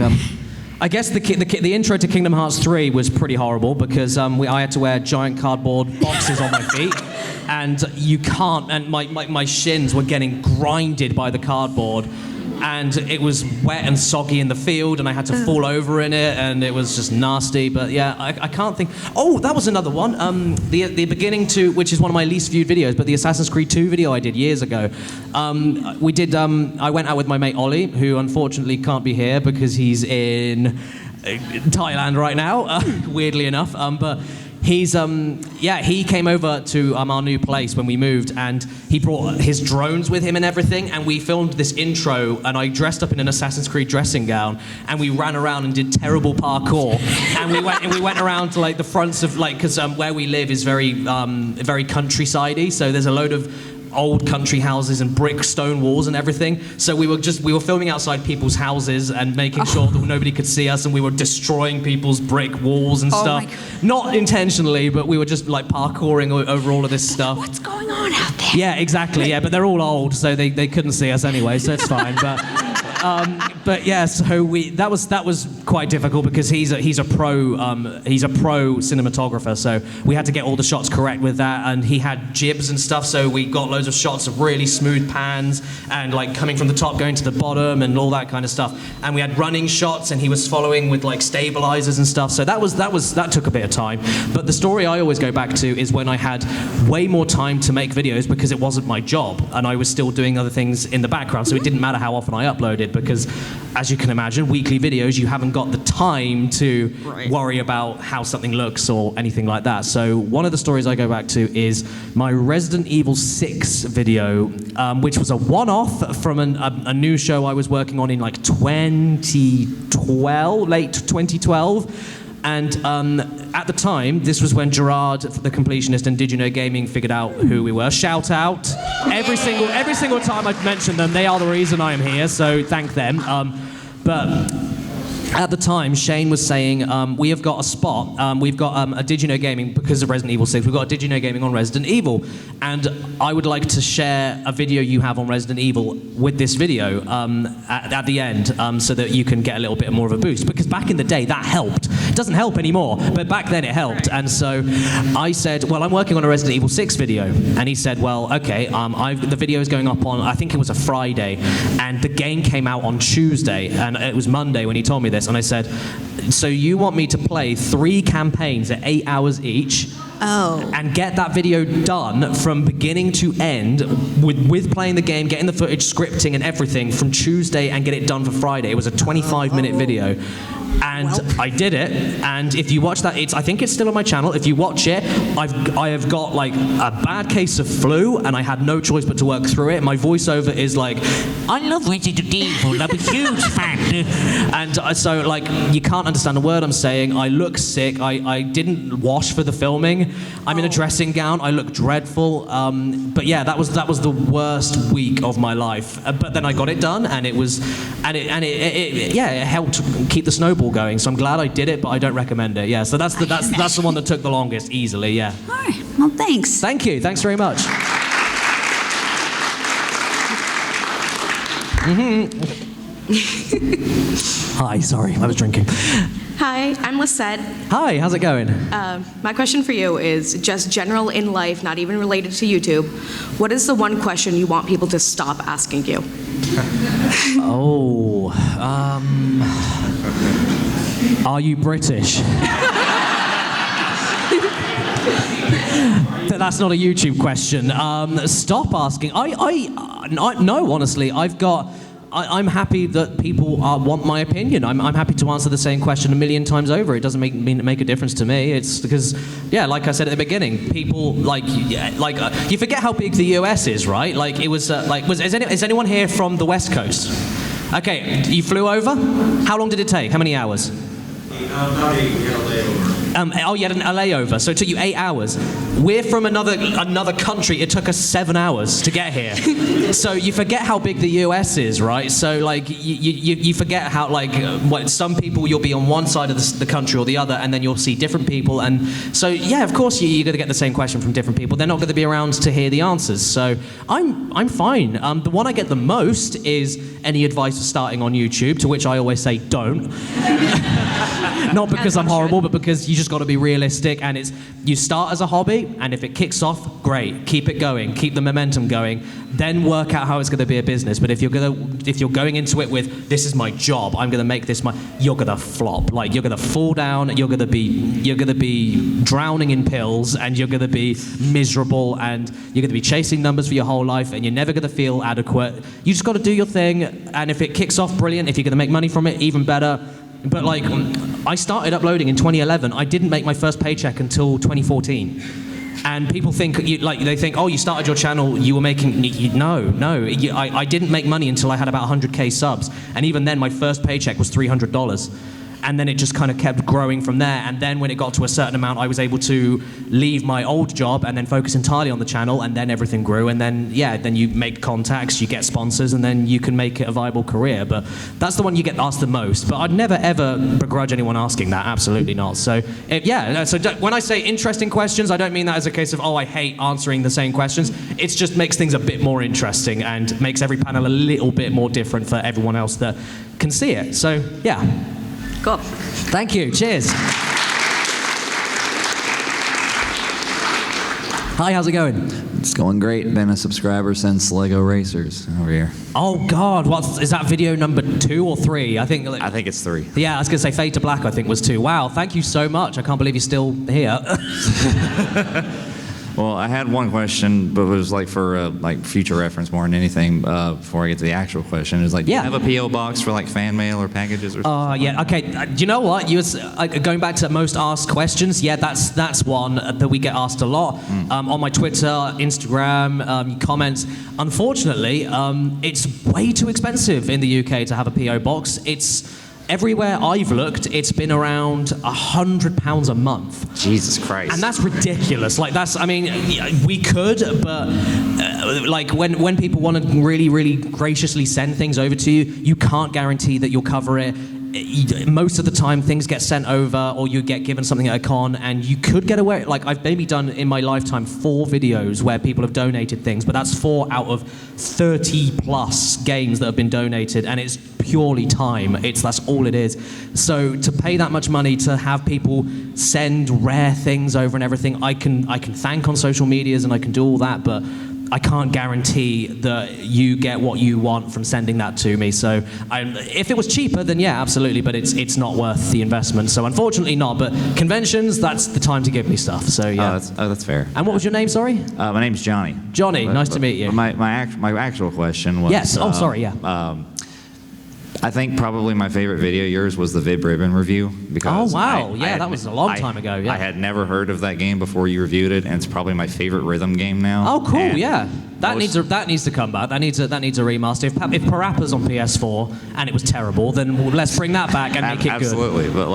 guess the intro to Kingdom Hearts 3 was pretty horrible because I had to wear giant cardboard boxes on my feet, and you can't. And my shins were getting grinded by the cardboard, and it was wet and soggy in the field, and I had to fall over in it, and it was just nasty. But yeah, I can't think. Oh, that was another one. The beginning to, which is one of my least viewed videos, but the Assassin's Creed 2 video I did years ago. We did. I went out with my mate Ollie, who unfortunately can't be here because he's in Thailand right now, weirdly enough. But he's he came over to our new place when we moved, and he brought his drones with him and everything, and we filmed this intro, and I dressed up in an Assassin's Creed dressing gown, and we ran around and did terrible parkour, and we went around to the fronts of because where we live is very countryside-y, so there's a load of old country houses and brick stone walls and everything. So we were filming outside people's houses and making sure that nobody could see us, and we were destroying people's brick walls and stuff. Not intentionally, but we were just parkouring over all of this stuff.
What's going on out there?
Yeah, exactly. Yeah, but they're all old, so they couldn't see us anyway, so it's fine. But yeah, so that was quite difficult because he's a pro cinematographer, so we had to get all the shots correct with that, and he had jibs and stuff, so we got loads of shots of really smooth pans and coming from the top going to the bottom and all that kind of stuff, and we had running shots, and he was following with stabilizers and stuff, so that took a bit of time. But the story I always go back to is when I had way more time to make videos because it wasn't my job and I was still doing other things in the background, so it didn't matter how often I uploaded, because as you can imagine, weekly videos, you haven't got the time to worry about how something looks or anything like that. So one of the stories I go back to is my Resident Evil 6 video, which was a one-off from a new show I was working on in 2012, late 2012. And at the time, this was when Gerard, the completionist, and Did You Know Gaming figured out who we were. Shout out. Every single time I've mentioned them, they are the reason I am here, so thank them. But at the time, Shane was saying, we have got a spot. We've got a Did You Know Gaming, because of Resident Evil 6, we've got a Did You Know Gaming on Resident Evil. And I would like to share a video you have on Resident Evil with this video at the end, so that you can get a little bit more of a boost. Because back in the day, that helped. It doesn't help anymore, but back then it helped. And so I said, well, I'm working on a Resident Evil 6 video. And he said, well, okay, the video is going up on, I think it was a Friday, and the game came out on Tuesday, and it was Monday when he told me this. And I said, so you want me to play 3 campaigns at 8 hours each?
Oh.
And get that video done from beginning to end with playing the game, getting the footage, scripting and everything from Tuesday, and get it done for Friday. It was a 25-minute video. And I did it, and if you watch that, I think it's still on my channel. If you watch it, I have got like a bad case of flu, and I had no choice but to work through it. My voiceover is like, I love Resident Evil, I'm a huge fan. And so like, you can't understand a word I'm saying. I look sick, I didn't wash for the filming. I'm in a dressing gown, I look dreadful. But yeah, that was the worst week of my life. But then I got it done, and it helped keep the snowball going. So I'm glad I did it, but I don't recommend it. Yeah, so that's the one that took the longest, easily. Yeah.
All right. Well, thanks.
Thank you. Thanks very much. Hi. Sorry, I was drinking.
Hi, I'm Lisette.
Hi. How's it going?
My question for you is just general in life, not even related to YouTube. What is the one question you want people to stop asking you?
Are you British? That's not a YouTube question. Stop asking. No, honestly, I'm happy that people want my opinion. I'm happy to answer the same question a million times over. It doesn't make a difference to me. It's because, yeah, like I said at the beginning, people you forget how big the US is, right? Like it was is anyone here from the West Coast? Okay, you flew over. How long did it take? How many hours?
About 8, we had a layover.
You had a layover, so it took you 8 hours. We're from another country. It took us 7 hours to get here. So you forget how big the US is, right? So like you forget how some people you'll be on one side of the country or the other, and then you'll see different people. And so yeah, of course you're going to get the same question from different people. They're not going to be around to hear the answers. So I'm fine. The one I get the most is any advice for starting on YouTube, to which I always say don't. Not because I'm horrible, but because you just got to be realistic, and you start as a hobby, and if it kicks off, great, keep it going, keep the momentum going, then work out how it's going to be a business. But if you're going into it with, this is my job, I'm going to make this you're going to flop. Like you're going to fall down, you're going to be drowning in pills, and you're going to be miserable, and you're going to be chasing numbers for your whole life, and you're never going to feel adequate. You just got to do your thing, and if it kicks off, brilliant. If you're going to make money from it, even better. But like, I started uploading in 2011. I didn't make my first paycheck until 2014. And people think, they think, oh, you started your channel, you were making, I didn't make money until I had about 100K subs. And even then, my first paycheck was $300. And then it just kind of kept growing from there. And then when it got to a certain amount, I was able to leave my old job and then focus entirely on the channel, and then everything grew. And then, then you make contacts, you get sponsors, and then you can make it a viable career. But that's the one you get asked the most. But I'd never, ever begrudge anyone asking that. Absolutely not. So, when I say interesting questions, I don't mean that as a case of, oh, I hate answering the same questions. It just makes things a bit more interesting and makes every panel a little bit more different for everyone else that can see it. So, yeah.
Cool.
Thank you. Cheers. Hi, how's it going?
It's going great. Been a subscriber since Lego Racers over here.
Oh God, is that video number 2 or 3? I think
it's 3.
Yeah, I was gonna say Fade to Black. I think was 2. Wow, thank you so much. I can't believe you're still here.
Well, I had one question, but it was like for future reference more than anything. Before I get to the actual question, is do you have a PO box for fan mail or packages or something?
Yeah. Okay. Do you know what? Going back to most asked questions. Yeah, that's one that we get asked a lot on my Twitter, Instagram, comments. Unfortunately, it's way too expensive in the UK to have a PO box. Everywhere I've looked, it's been around £100 a month.
Jesus Christ.
And that's ridiculous. We could, but when people want to really, really graciously send things over to you, you can't guarantee that you'll cover it. most of the time things get sent over or you get given something at a con, and you could get away. Like, I've maybe done in my lifetime 4 videos where people have donated things, but that's 4 out of 30 plus games that have been donated, and it's purely time. That's all it is. So to pay that much money to have people send rare things over and everything, I can thank on social medias and I can do all that, but I can't guarantee that you get what you want from sending that to me. So if it was cheaper, then yeah, absolutely, but it's not worth the investment. So unfortunately not, but conventions, that's the time to give me stuff. So yeah.
That's fair.
And what was your name, sorry?
My name's Johnny.
Johnny, nice to meet you.
My actual question was...
Yes, sorry, yeah.
I think probably my favorite video of yours was the Vib Ribbon review, because
that was a long time ago. Yeah.
I had never heard of that game before you reviewed it, and it's probably my favorite rhythm game now.
Oh, cool! Yeah, that needs to come back. That needs a remaster. If Parappa's on PS4 and it was terrible, then let's bring that back and make it good.
Absolutely, but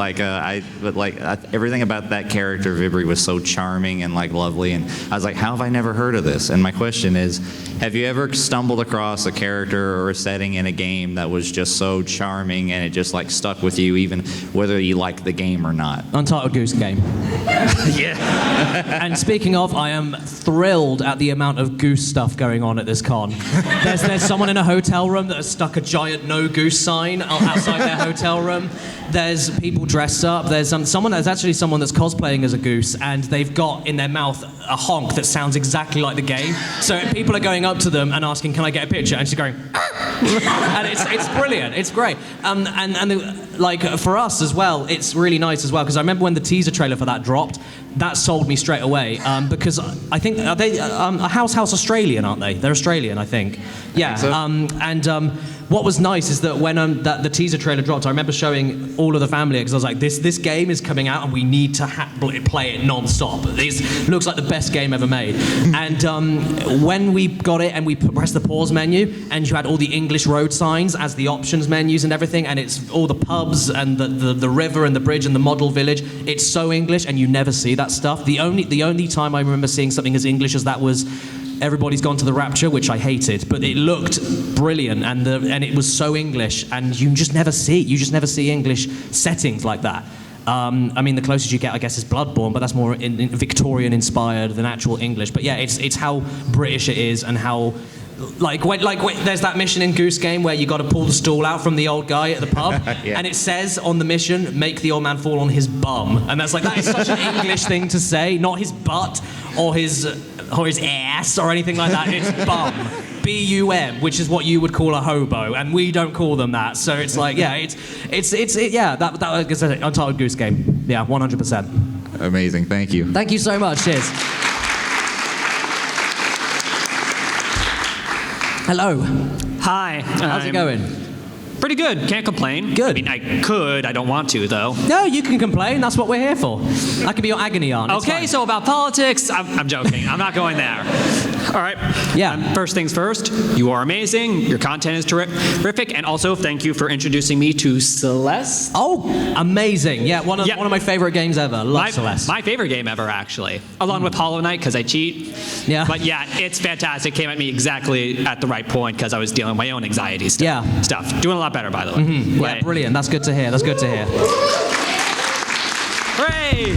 everything about that character Vibri was so charming and lovely, and I was like, how have I never heard of this? And my question is, have you ever stumbled across a character or a setting in a game that was just so charming and it just stuck with you, even whether you like the game or not?
Untitled Goose Game.
Yeah.
And speaking of, I am thrilled at the amount of goose stuff going on at this con. There's someone in a hotel room that has stuck a giant no goose sign outside their hotel room. There's people dressed up. There's someone that's cosplaying as a goose, and they've got in their mouth a honk that sounds exactly like the game. So people are going up to them and asking, "Can I get a picture?" And she's going, and it's brilliant. It's great. For us as well, it's really nice as well, because I remember when the teaser trailer for that dropped, that sold me straight away, because I think they House Australian, aren't they? They're Australian, I think. Yeah. What was nice is that when the teaser trailer dropped, I remember showing all of the family, because I was like, this game is coming out and we need to play it non-stop. This looks like the best game ever made. And when we got it and we pressed the pause menu, and you had all the English road signs as the options menus and everything, and it's all the pubs and the river and the bridge and the model village, it's so English, and you never see that stuff. The only time I remember seeing something as English as that was Everybody's Gone to the Rapture, which I hated, but it looked brilliant, and it was so English, and you just never see English settings like that. The closest you get, I guess, is Bloodborne, but that's more Victorian inspired than actual English. But yeah, it's how British it is, and how there's that mission in Goose Game where you got to pull the stool out from the old guy at the pub,
Yeah.
and it says on the mission, make the old man fall on his bum, and that is such an English thing to say, not his butt or his ass or anything like that. It's bum, B-U-M, which is what you would call a hobo, and we don't call them that. So it's like, yeah, that like I said, Untitled Goose Game, yeah, 100%.
Amazing, thank you.
Thank you so much. Cheers. Hello.
Hi.
How's it going?
Pretty good. Can't complain.
Good.
I could. I don't want to, though.
No, you can complain. That's what we're here for. I can be your agony aunt.
Okay, so about politics, I'm joking. I'm not going there. All right.
Yeah.
First things first, you are amazing. Your content is terrific. And also, thank you for introducing me to Celeste.
Oh, amazing. Yeah, one of my favorite games ever. Love Celeste.
My favorite game ever, actually. Along with Hollow Knight, because I cheat.
Yeah.
But yeah, it's fantastic. Came at me exactly at the right point, because I was dealing with my own anxiety stuff. Doing a lot better, by the way.
Mm-hmm. Yeah, brilliant. That's good to hear.
Hooray!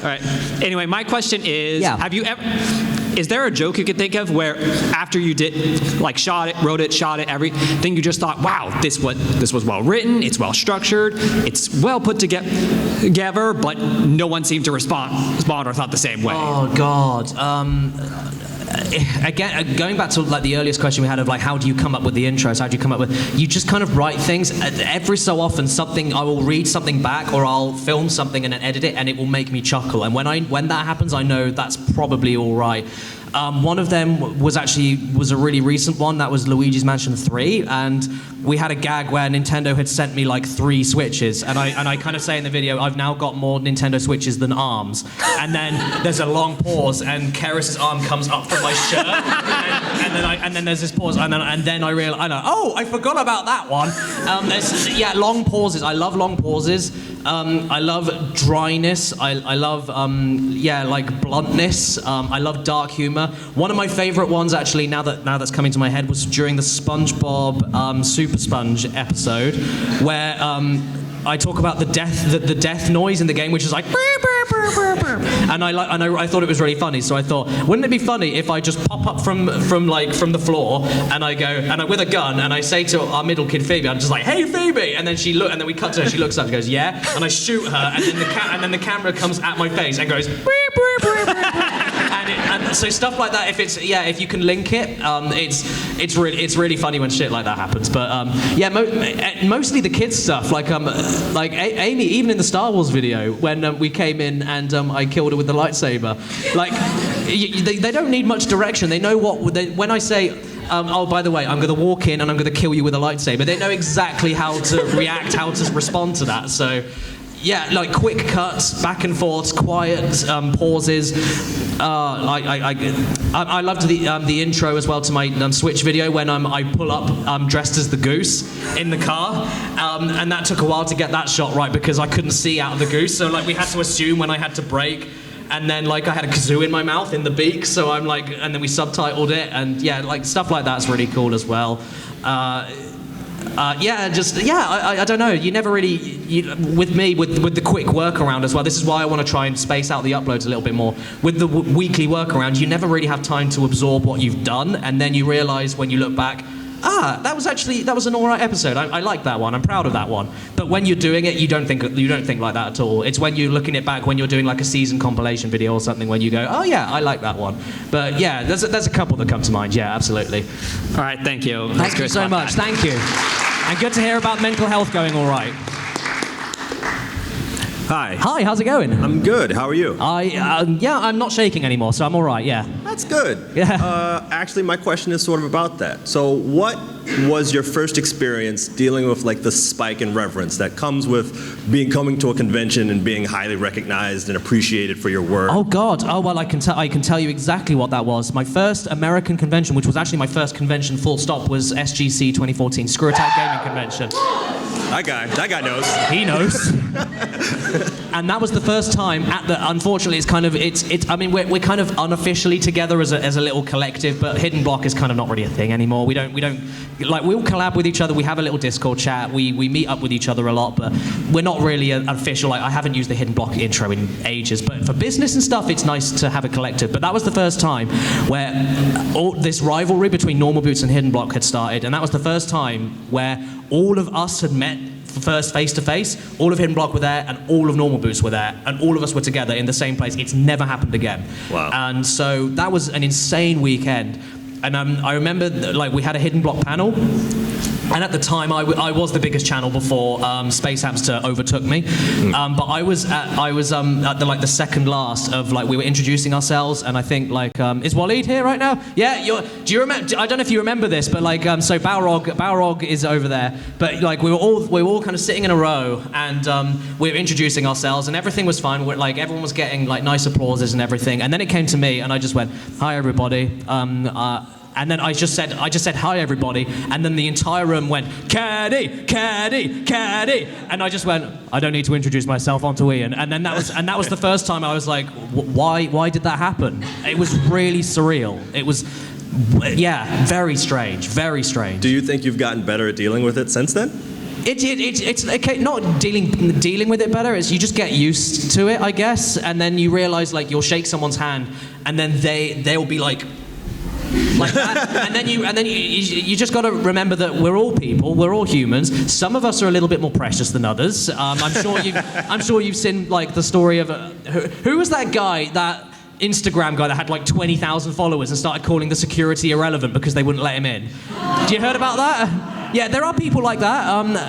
All right. Anyway, my question is, is there a joke you could think of where after you did, wrote it, everything, you just thought, wow, this was well written, it's well structured, it's well put together, but no one seemed to respond or thought the same way?
Oh, God. Again, going back to the earliest question we had of how do you come up with the intros? How do you come up with? You just kind of write things. Every so often, I will read something back, or I'll film something and then edit it, and it will make me chuckle. And when that happens, I know that's probably all right. One of them was a really recent one. That was Luigi's Mansion 3, and we had a gag where Nintendo had sent me 3 Switches, and I kind of say in the video, I've now got more Nintendo Switches than arms. And then there's a long pause, and Karis's arm comes up from my shirt, and then there's this pause, and then I realize, I forgot about that one. There's long pauses. I love long pauses. I love dryness. I love bluntness. I love dark humor. One of my favorite ones, actually, now that's coming to my head, was during the SpongeBob Super Sponge episode, where I talk about the death noise in the game, which is like. And I thought it was really funny, so I thought, wouldn't it be funny if I just pop up from the floor and I go with a gun and I say to our middle kid Phoebe, I'm just like, hey Phoebe, and then then we cut to her, she looks up and goes, yeah, and I shoot her, and then the camera comes at my face and goes, and so stuff like that. If you can link it, it's really funny when shit like that happens. But mostly the kids stuff, like Amy, even in the Star Wars video when we came in and I killed her with the lightsaber. Like they don't need much direction. They know when I say. Oh, by the way, I'm going to walk in and I'm going to kill you with a lightsaber. They know exactly how to react, how to respond to that. So. Yeah, like quick cuts, back and forths, quiet pauses. I loved the intro as well to my Switch video when I pull up dressed as the goose in the car, and that took a while to get that shot right because I couldn't see out of the goose. So we had to assume when I had to brake. And then I had a kazoo in my mouth in the beak, so I'm and then we subtitled it, and stuff like that's really cool as well. I don't know. You never really, with me, with the quick workaround as well. This is why I want to try and space out the uploads a little bit more. With the weekly workaround, you never really have time to absorb what you've done, and then you realize when you look back, that was an alright episode. I like that one. I'm proud of that one. But when you're doing it, you don't think like that at all. It's when you're looking it back, when you're doing like a season compilation video or something, when you go, oh yeah, I like that one. But yeah, there's a couple that come to mind. Yeah, absolutely.
All right, thank you.
Thank you so much. Thank you. And good to hear about mental health going all right.
Hi.
Hi, how's it going?
I'm good. How are you?
I'm not shaking anymore, so I'm all right, yeah.
That's good.
Yeah.
Actually, my question is sort of about that. So what was your first experience dealing with the spike in reverence that comes with coming to a convention and being highly recognized and appreciated for your work?
Oh God. Oh well, I can tell you exactly what that was. My first American convention, which was actually my first convention full stop, was SGC 2014, Screw Attack Gaming Convention.
That guy knows.
He knows. And that was the first time unfortunately we're kind of unofficially together as a little collective, but Hidden Block is kind of not really a thing anymore. We'll collab with each other. We have a little Discord chat. We meet up with each other a lot, but we're not really an official. I haven't used the Hidden Block intro in ages, but for business and stuff, it's nice to have a collective. But that was the first time where all this rivalry between Normal Boots and Hidden Block had started, and that was the first time where all of us had met first face to face. All of Hidden Block were there, and all of Normal Boots were there, and all of us were together in the same place. It's never happened again.
Wow.
And so that was an insane weekend. And I remember we had a Hidden Block panel. And at the time, I was the biggest channel before Space Hamster overtook me. But I was at the second last of we were introducing ourselves, and I think is Waleed here right now? Yeah. Do you remember? I don't know if you remember this, but so Balrog is over there. But we were all kind of sitting in a row, and we were introducing ourselves, and everything was fine. Everyone was getting nice applauses and everything. And then it came to me, and I just went, "Hi everybody." And then I just said hi everybody, and then the entire room went Caddy, Caddy, Caddy, and I just went, I don't need to introduce myself onto Ian, and then that was the first time I was like, why did that happen? It was really surreal. It was, very strange, very strange.
Do you think you've gotten better at dealing with it since then?
It's okay, not dealing with it better. It's you just get used to it, I guess, and then you realize you'll shake someone's hand, and then they'll be like that, and then you just got to remember that we're all people, we're all humans. Some of us are a little bit more precious than others. I'm sure you've seen the story of who was that guy, that Instagram guy that had 20,000 followers and started calling the security irrelevant because they wouldn't let him in. You heard about that? Yeah, there are people like that,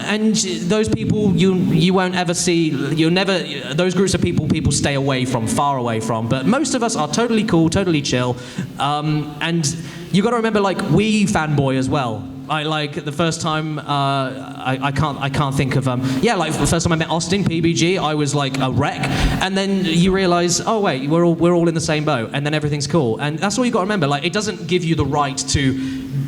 and those people you won't ever see. Those groups of people stay away from, far away from. But most of us are totally cool, totally chill, and you got to remember, we fanboy as well. I like the first time I can't think of like the first time I met Austin PBG, I was like a wreck, and then you realize, oh wait, we're all in the same boat, and then everything's cool, and that's all you got to remember. Like, it doesn't give you the right to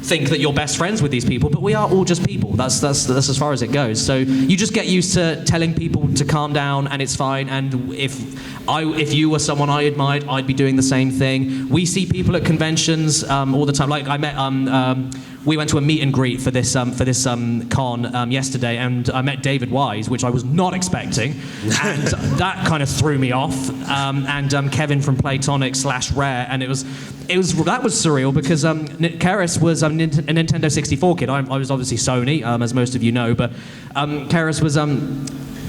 think that you're best friends with these people, but we are all just people. That's as far as it goes. So you just get used to telling people to calm down, and it's fine. And if you were someone I admired, I'd be doing the same thing. We see people at conventions all the time. Like I met. We went to a meet and greet for this con yesterday, and I met David Wise, which I was not expecting, and that kind of threw me off. And Kevin from Playtonic / Rare, and that was surreal because Caddicarus was a Nintendo 64 kid. I was obviously Sony, as most of you know, but Caddicarus was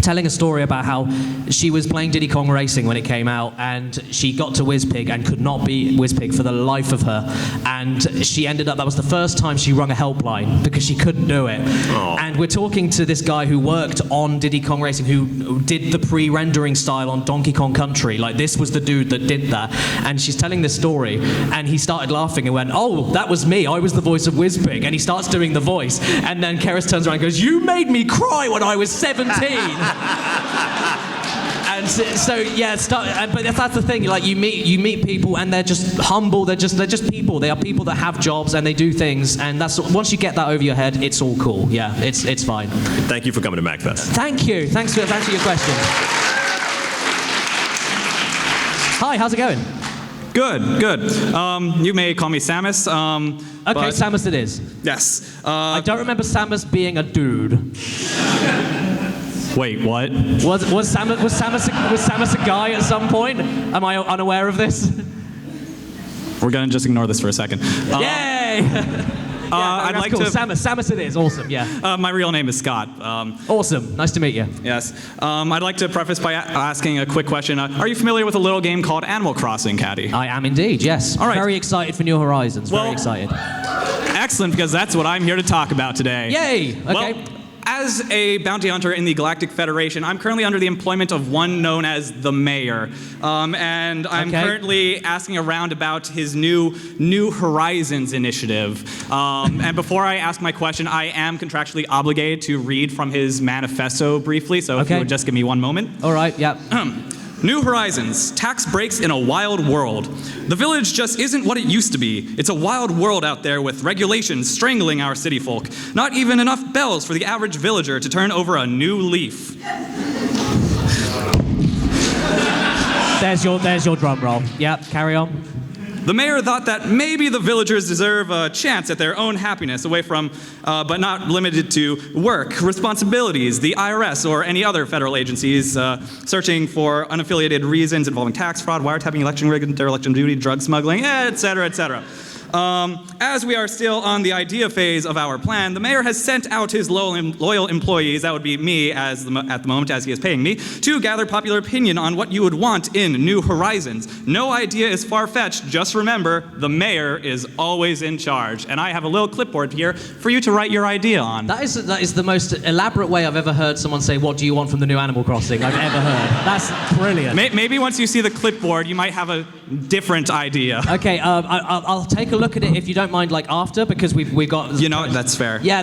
telling a story about how she was playing Diddy Kong Racing when it came out, and she got to WizPig and could not beat WizPig for the life of her, and she ended up, that was the first time she rung a helpline because she couldn't do it. Aww. And we're talking to this guy who worked on Diddy Kong Racing, who did the pre-rendering style on Donkey Kong Country. Like, this was the dude that did that, and she's telling this story, and he started laughing and went, oh, that was me, I was the voice of WizPig, and he starts doing the voice, and then Caddicarus turns around and goes, you made me cry when I was 17. And so yeah, but that's the thing. Like, you meet people, and they're just humble. They're just people. They are people that have jobs and they do things. And that's, once you get that over your head, it's all cool. Yeah, it's fine.
Thank you for coming to MAGFest.
Thank you. Thanks for your question. Hi, how's it going?
Good. You may call me Samus.
Okay, Samus it is.
Yes.
I don't remember Samus being a dude.
Wait, what?
Was Samus a guy at some point? Am I unaware of this?
We're gonna just ignore this for a second.
Yay!
I'd like
cool.
to.
Samus it is. Awesome. Yeah.
My real name is Scott.
Awesome. Nice to meet you.
Yes. I'd like to preface by asking a quick question. Are you familiar with a little game called Animal Crossing, Caddy?
I am indeed. Yes.
All right.
Very excited for New Horizons. Very excited.
Excellent, because that's what I'm here to talk about today.
Yay! Okay.
Well, as a bounty hunter in the Galactic Federation, I'm currently under the employment of one known as the Mayor. And I'm currently asking around about his New Horizons initiative. And before I ask my question, I am contractually obligated to read from his manifesto briefly, so if you would just give me one moment.
All right, yeah.
New Horizons, tax breaks in a wild world. The village just isn't what it used to be. It's a wild world out there with regulations strangling our city folk. Not even enough bells for the average villager to turn over a new leaf.
There's your drum roll. Yep, carry on.
The mayor thought that maybe the villagers deserve a chance at their own happiness away from, but not limited to, work, responsibilities, the IRS, or any other federal agencies searching for unaffiliated reasons involving tax fraud, wiretapping, election rigging, dereliction of duty, drug smuggling, etc., etc. As we are still on the idea phase of our plan, the mayor has sent out his loyal employees, that would be me at the moment as he is paying me, to gather popular opinion on what you would want in New Horizons. No idea is far-fetched, just remember, the mayor is always in charge. And I have a little clipboard here for you to write your idea on.
That is the most elaborate way I've ever heard someone say, what do you want from the new Animal Crossing I've ever heard. That's brilliant.
Maybe once you see the clipboard, you might have a different idea.
Okay, I'll take a look at it if you don't mind, like after, because we've got.
You know, that's fair.
Yeah,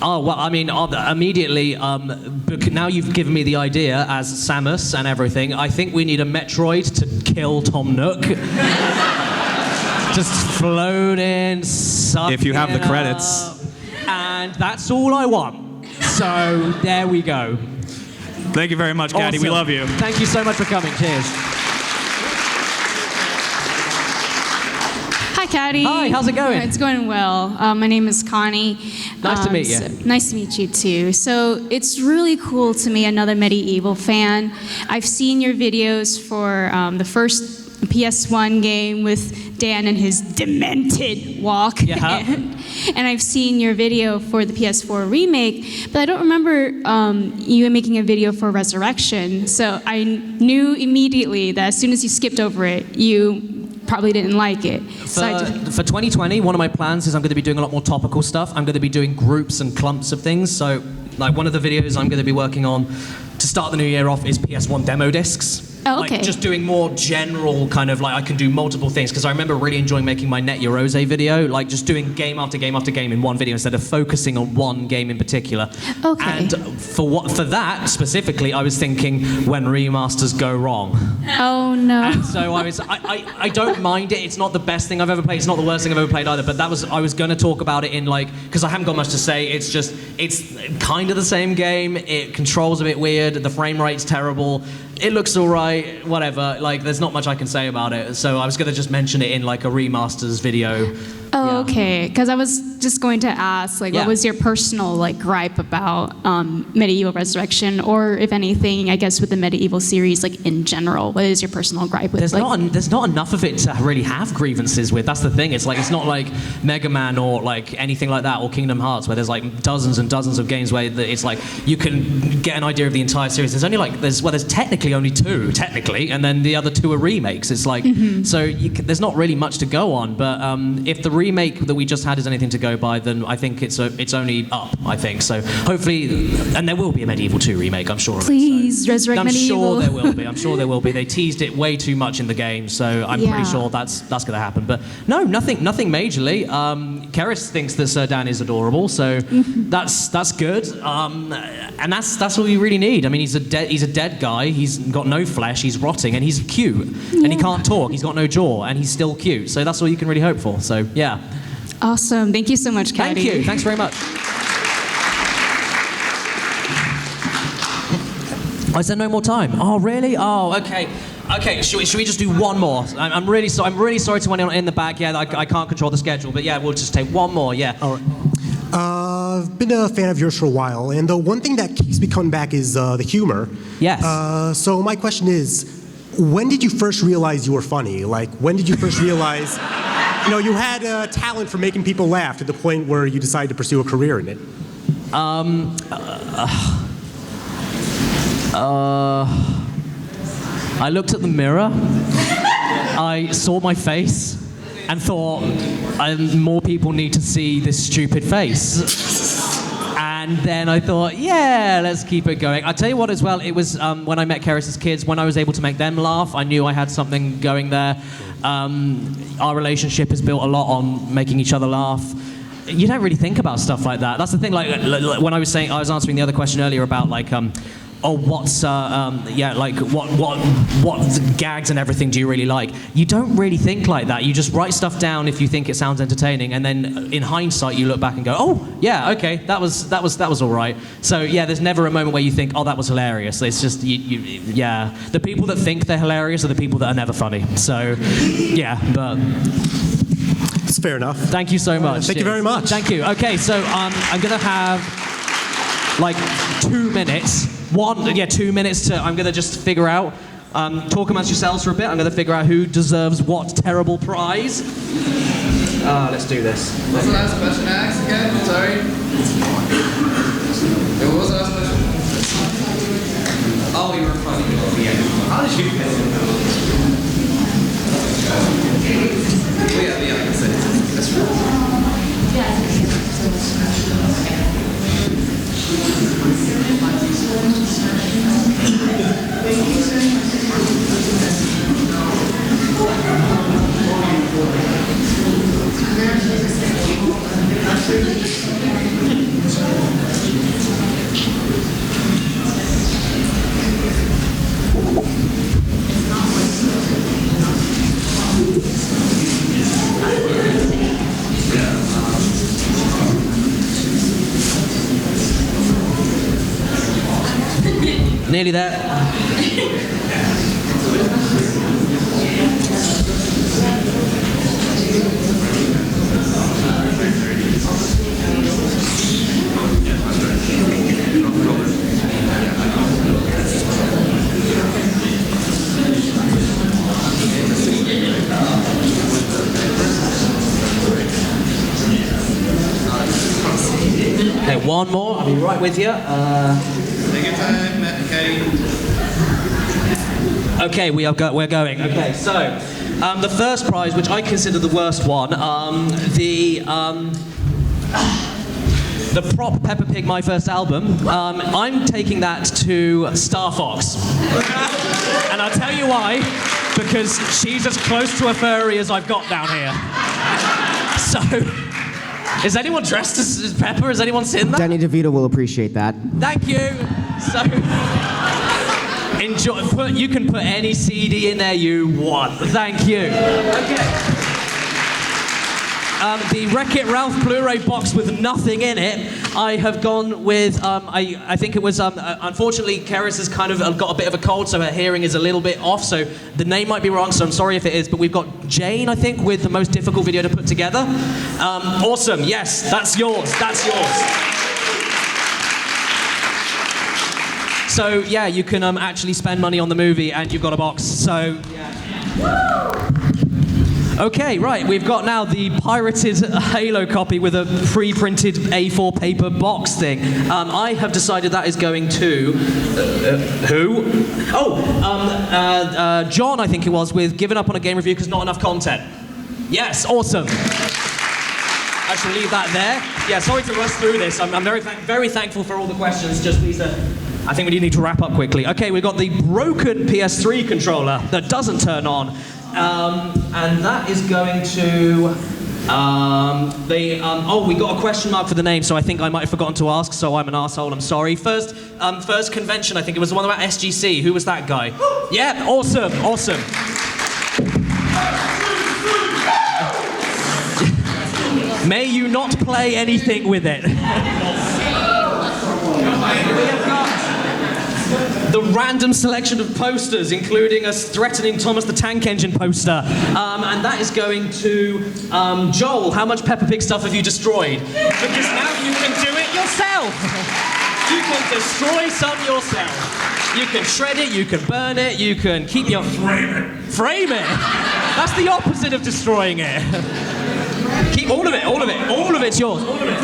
oh well, I mean, immediately. Now you've given me the idea as Samus and everything. I think we need a Metroid to kill Tom Nook. Just float in, suck
if you have the
it
credits.
Up, and that's all I want. So there we go.
Thank you very much, Caddy.
Awesome.
We love you.
Thank you so much for coming. Cheers.
Hi, Caddy.
Hi, how's it going?
It's going well. My name is Connie.
Nice to meet you.
Nice to meet you, too. So it's really cool to me, another Mediaevel fan. I've seen your videos for the first PS1 game with Dan and his demented walk.
Yeah.
And I've seen your video for the PS4 remake, but I don't remember you making a video for Resurrection. So I knew immediately that as soon as you skipped over it, you probably didn't like it.
For 2020, one of my plans is I'm going to be doing a lot more topical stuff. I'm going to be doing groups and clumps of things. So, like, one of the videos I'm going to be working on to start the new year off is PS1 demo discs.
Oh, okay.
Like just doing more general kind of like I can do multiple things because I remember really enjoying making my Net Your Rose video, like just doing game after game after game in one video instead of focusing on one game in particular.
Okay.
And for that specifically, I was thinking when remasters go wrong.
Oh no.
And so I don't mind it. It's not the best thing I've ever played. It's not the worst thing I've ever played either. But I was going to talk about it in like because I haven't got much to say. It's kind of the same game. It controls a bit weird. The frame rate's terrible. It looks all right. Whatever. Like there's not much I can say about it. So I was going to just mention it in like a remasters video.
Oh, okay. Because I was just going to ask, like, what was your personal like gripe about Medieval Resurrection, or if anything, I guess with the Medieval series, like in general, what is your personal gripe with?
There's not enough of it to really have grievances with. That's the thing. It's like it's not like Mega Man or like anything like that, or Kingdom Hearts, where there's like dozens and dozens of games where it's like you can get an idea of the entire series. There's only like there's technically only 2 technically, and then the other 2 are remakes. It's like so there's not really much to go on. But if the remake that we just had is anything to go by, then I think it's only up. I think so. Hopefully, and there will be a Medieval 2 remake. I'm sure.
Please resurrect Medieval.
I'm sure there will be. I'm sure there will be. They teased it way too much in the game, so I'm pretty sure that's going to happen. But no, nothing majorly. Keris thinks that Sir Dan is adorable, so that's good. And that's all you really need. I mean, he's a dead guy. He's got no flesh. He's rotting, and he's cute. And he can't talk. He's got no jaw, and he's still cute. So that's all you can really hope for. So yeah.
Awesome. Thank you so much, Caddy.
Thank you. Thanks very much. I said no more time. Oh, really? Oh, okay. Okay, should we just do one more? I'm really sorry to anyone in the back. Yeah, I can't control the schedule, but yeah, we'll just take one more. Yeah.
All right. I've been a fan of yours for a while, and the one thing that keeps me coming back is the humor.
Yes.
So my question is, when did you first realize you were funny? Like, when did you first realize, you had a talent for making people laugh to the point where you decided to pursue a career in it?
I looked at the mirror, I saw my face, and thought, more people need to see this stupid face. And then I thought, yeah, let's keep it going. I'll tell you what as well, it was when I met Keris's kids, when I was able to make them laugh, I knew I had something going there. Our relationship is built a lot on making each other laugh. You don't really think about stuff like that. That's the thing, like when I was answering the other question earlier about like, what gags and everything do you really like? You don't really think like that. You just write stuff down if you think it sounds entertaining, and then in hindsight you look back and go, oh yeah, okay, that was all right. So yeah, there's never a moment where you think, oh, that was hilarious. It's just yeah. The people that think they're hilarious are the people that are never funny. So yeah, but.
It's fair enough.
Thank you so much.
Thank you very much.
Thank you. Okay, so I'm gonna have like 2 minutes. 2 minutes to, I'm going to just figure out, talk amongst yourselves for a bit. I'm going to figure out who deserves what terrible prize. Let's do this.
What's the last question I asked again? Sorry. What was the last question? Oh, you were funny. How did you get it? Yeah, I can say it. That's right.
Nearly there. Okay, one more. I'll be right with you.
Take your time, Caddy.
Okay, we're going. Okay, so the first prize, which I consider the worst one, the prop Peppa Pig My First Album, I'm taking that to Star Fox. And I'll tell you why, because she's as close to a furry as I've got down here. So, is anyone dressed as Peppa? Is anyone sitting there?
Danny DeVito will appreciate that.
Thank you. So, enjoy. You can put any CD in there you want. Thank you. Okay. The Wreck-It Ralph Blu-ray box with nothing in it. I have gone with, I think it was, unfortunately, Keris has kind of got a bit of a cold, so her hearing is a little bit off, so the name might be wrong, so I'm sorry if it is, but we've got Jane, I think, with the most difficult video to put together. Awesome, yes, that's yours, that's yours. So, yeah, you can actually spend money on the movie, and you've got a box, so, yeah. Okay, right, we've got now the pirated Halo copy with a pre-printed A4 paper box thing. I have decided that is going to... who? Oh, John, I think it was, with giving up on a game review because not enough content. Yes, awesome. I shall leave that there. Yeah, sorry to rush through this. I'm very thankful for all the questions. Just please, I think we need to wrap up quickly. Okay, we've got the broken PS3 controller that doesn't turn on. And that is going to oh, we got a question mark for the name, so I think I might have forgotten to ask, so I'm an arsehole, I'm sorry. First convention, I think it was the one about SGC. Who was that guy? Yeah, awesome, awesome. May you not play anything with it. The random selection of posters, including a threatening Thomas the Tank Engine poster. And that is going to Joel. How much Peppa Pig stuff have you destroyed? Because now you can do it yourself. You can destroy some yourself. You can shred it, you can burn it, you can keep your... Frame it. Frame it? That's the opposite of destroying it. Keep all of it, all of it. All of it's yours. All of it.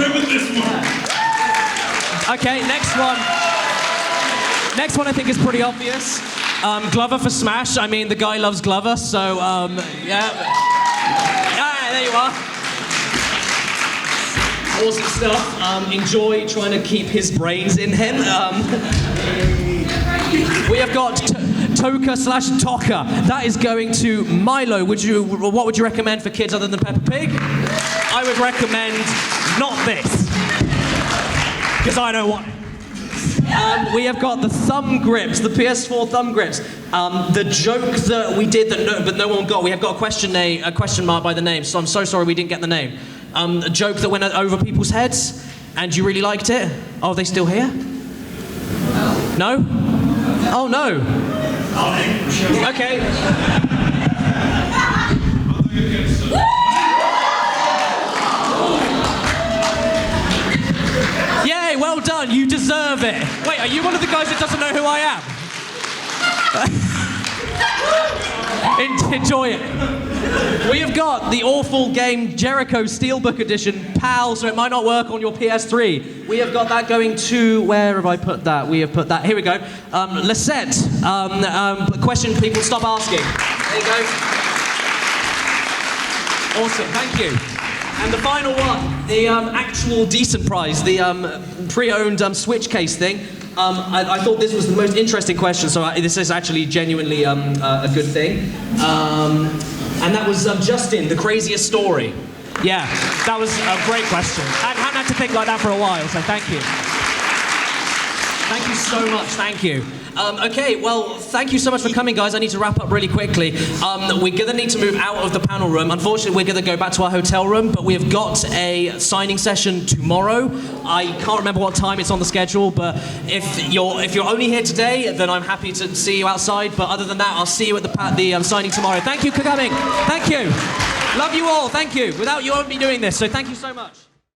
Okay, next one. Next one I think is pretty obvious. Glover for Smash. I mean, the guy loves Glover, so yeah. Ah, there you are. Awesome stuff. Enjoy trying to keep his brains in him. We have got Toka/Toka. That is going to Milo. What would you recommend for kids other than Peppa Pig? I would recommend not this, because I don't want it. We have got the thumb grips, the PS4 thumb grips. The joke that we did but no one got. We have got a question mark by the name, so I'm so sorry we didn't get the name. A joke that went over people's heads, and you really liked it. Oh, are they still here? No? Oh no. Okay. Yay, well done, you deserve it. Wait, are you one of the guys that doesn't know who I am? Enjoy it. We have got the awful game Jericho Steelbook Edition, PAL, so it might not work on your PS3. We have got that going to, where have I put that? We have put that, here we go. Lisette, question people stop asking. There you go. Awesome, thank you. And the final one, the actual decent prize, the pre-owned Switch case thing. I thought this was the most interesting question, so this is actually genuinely a good thing. And that was Justin, the craziest story. Yeah, that was a great question. I hadn't had to think like that for a while, so thank you. Thank you so much, thank you. Okay, well, thank you so much for coming, guys. I need to wrap up really quickly. We're going to need to move out of the panel room. Unfortunately, we're going to go back to our hotel room, but we have got a signing session tomorrow. I can't remember what time it's on the schedule, but if you're only here today, then I'm happy to see you outside. But other than that, I'll see you at the signing tomorrow. Thank you for coming. Thank you. Love you all. Thank you. Without you, I won't be doing this, so thank you so much.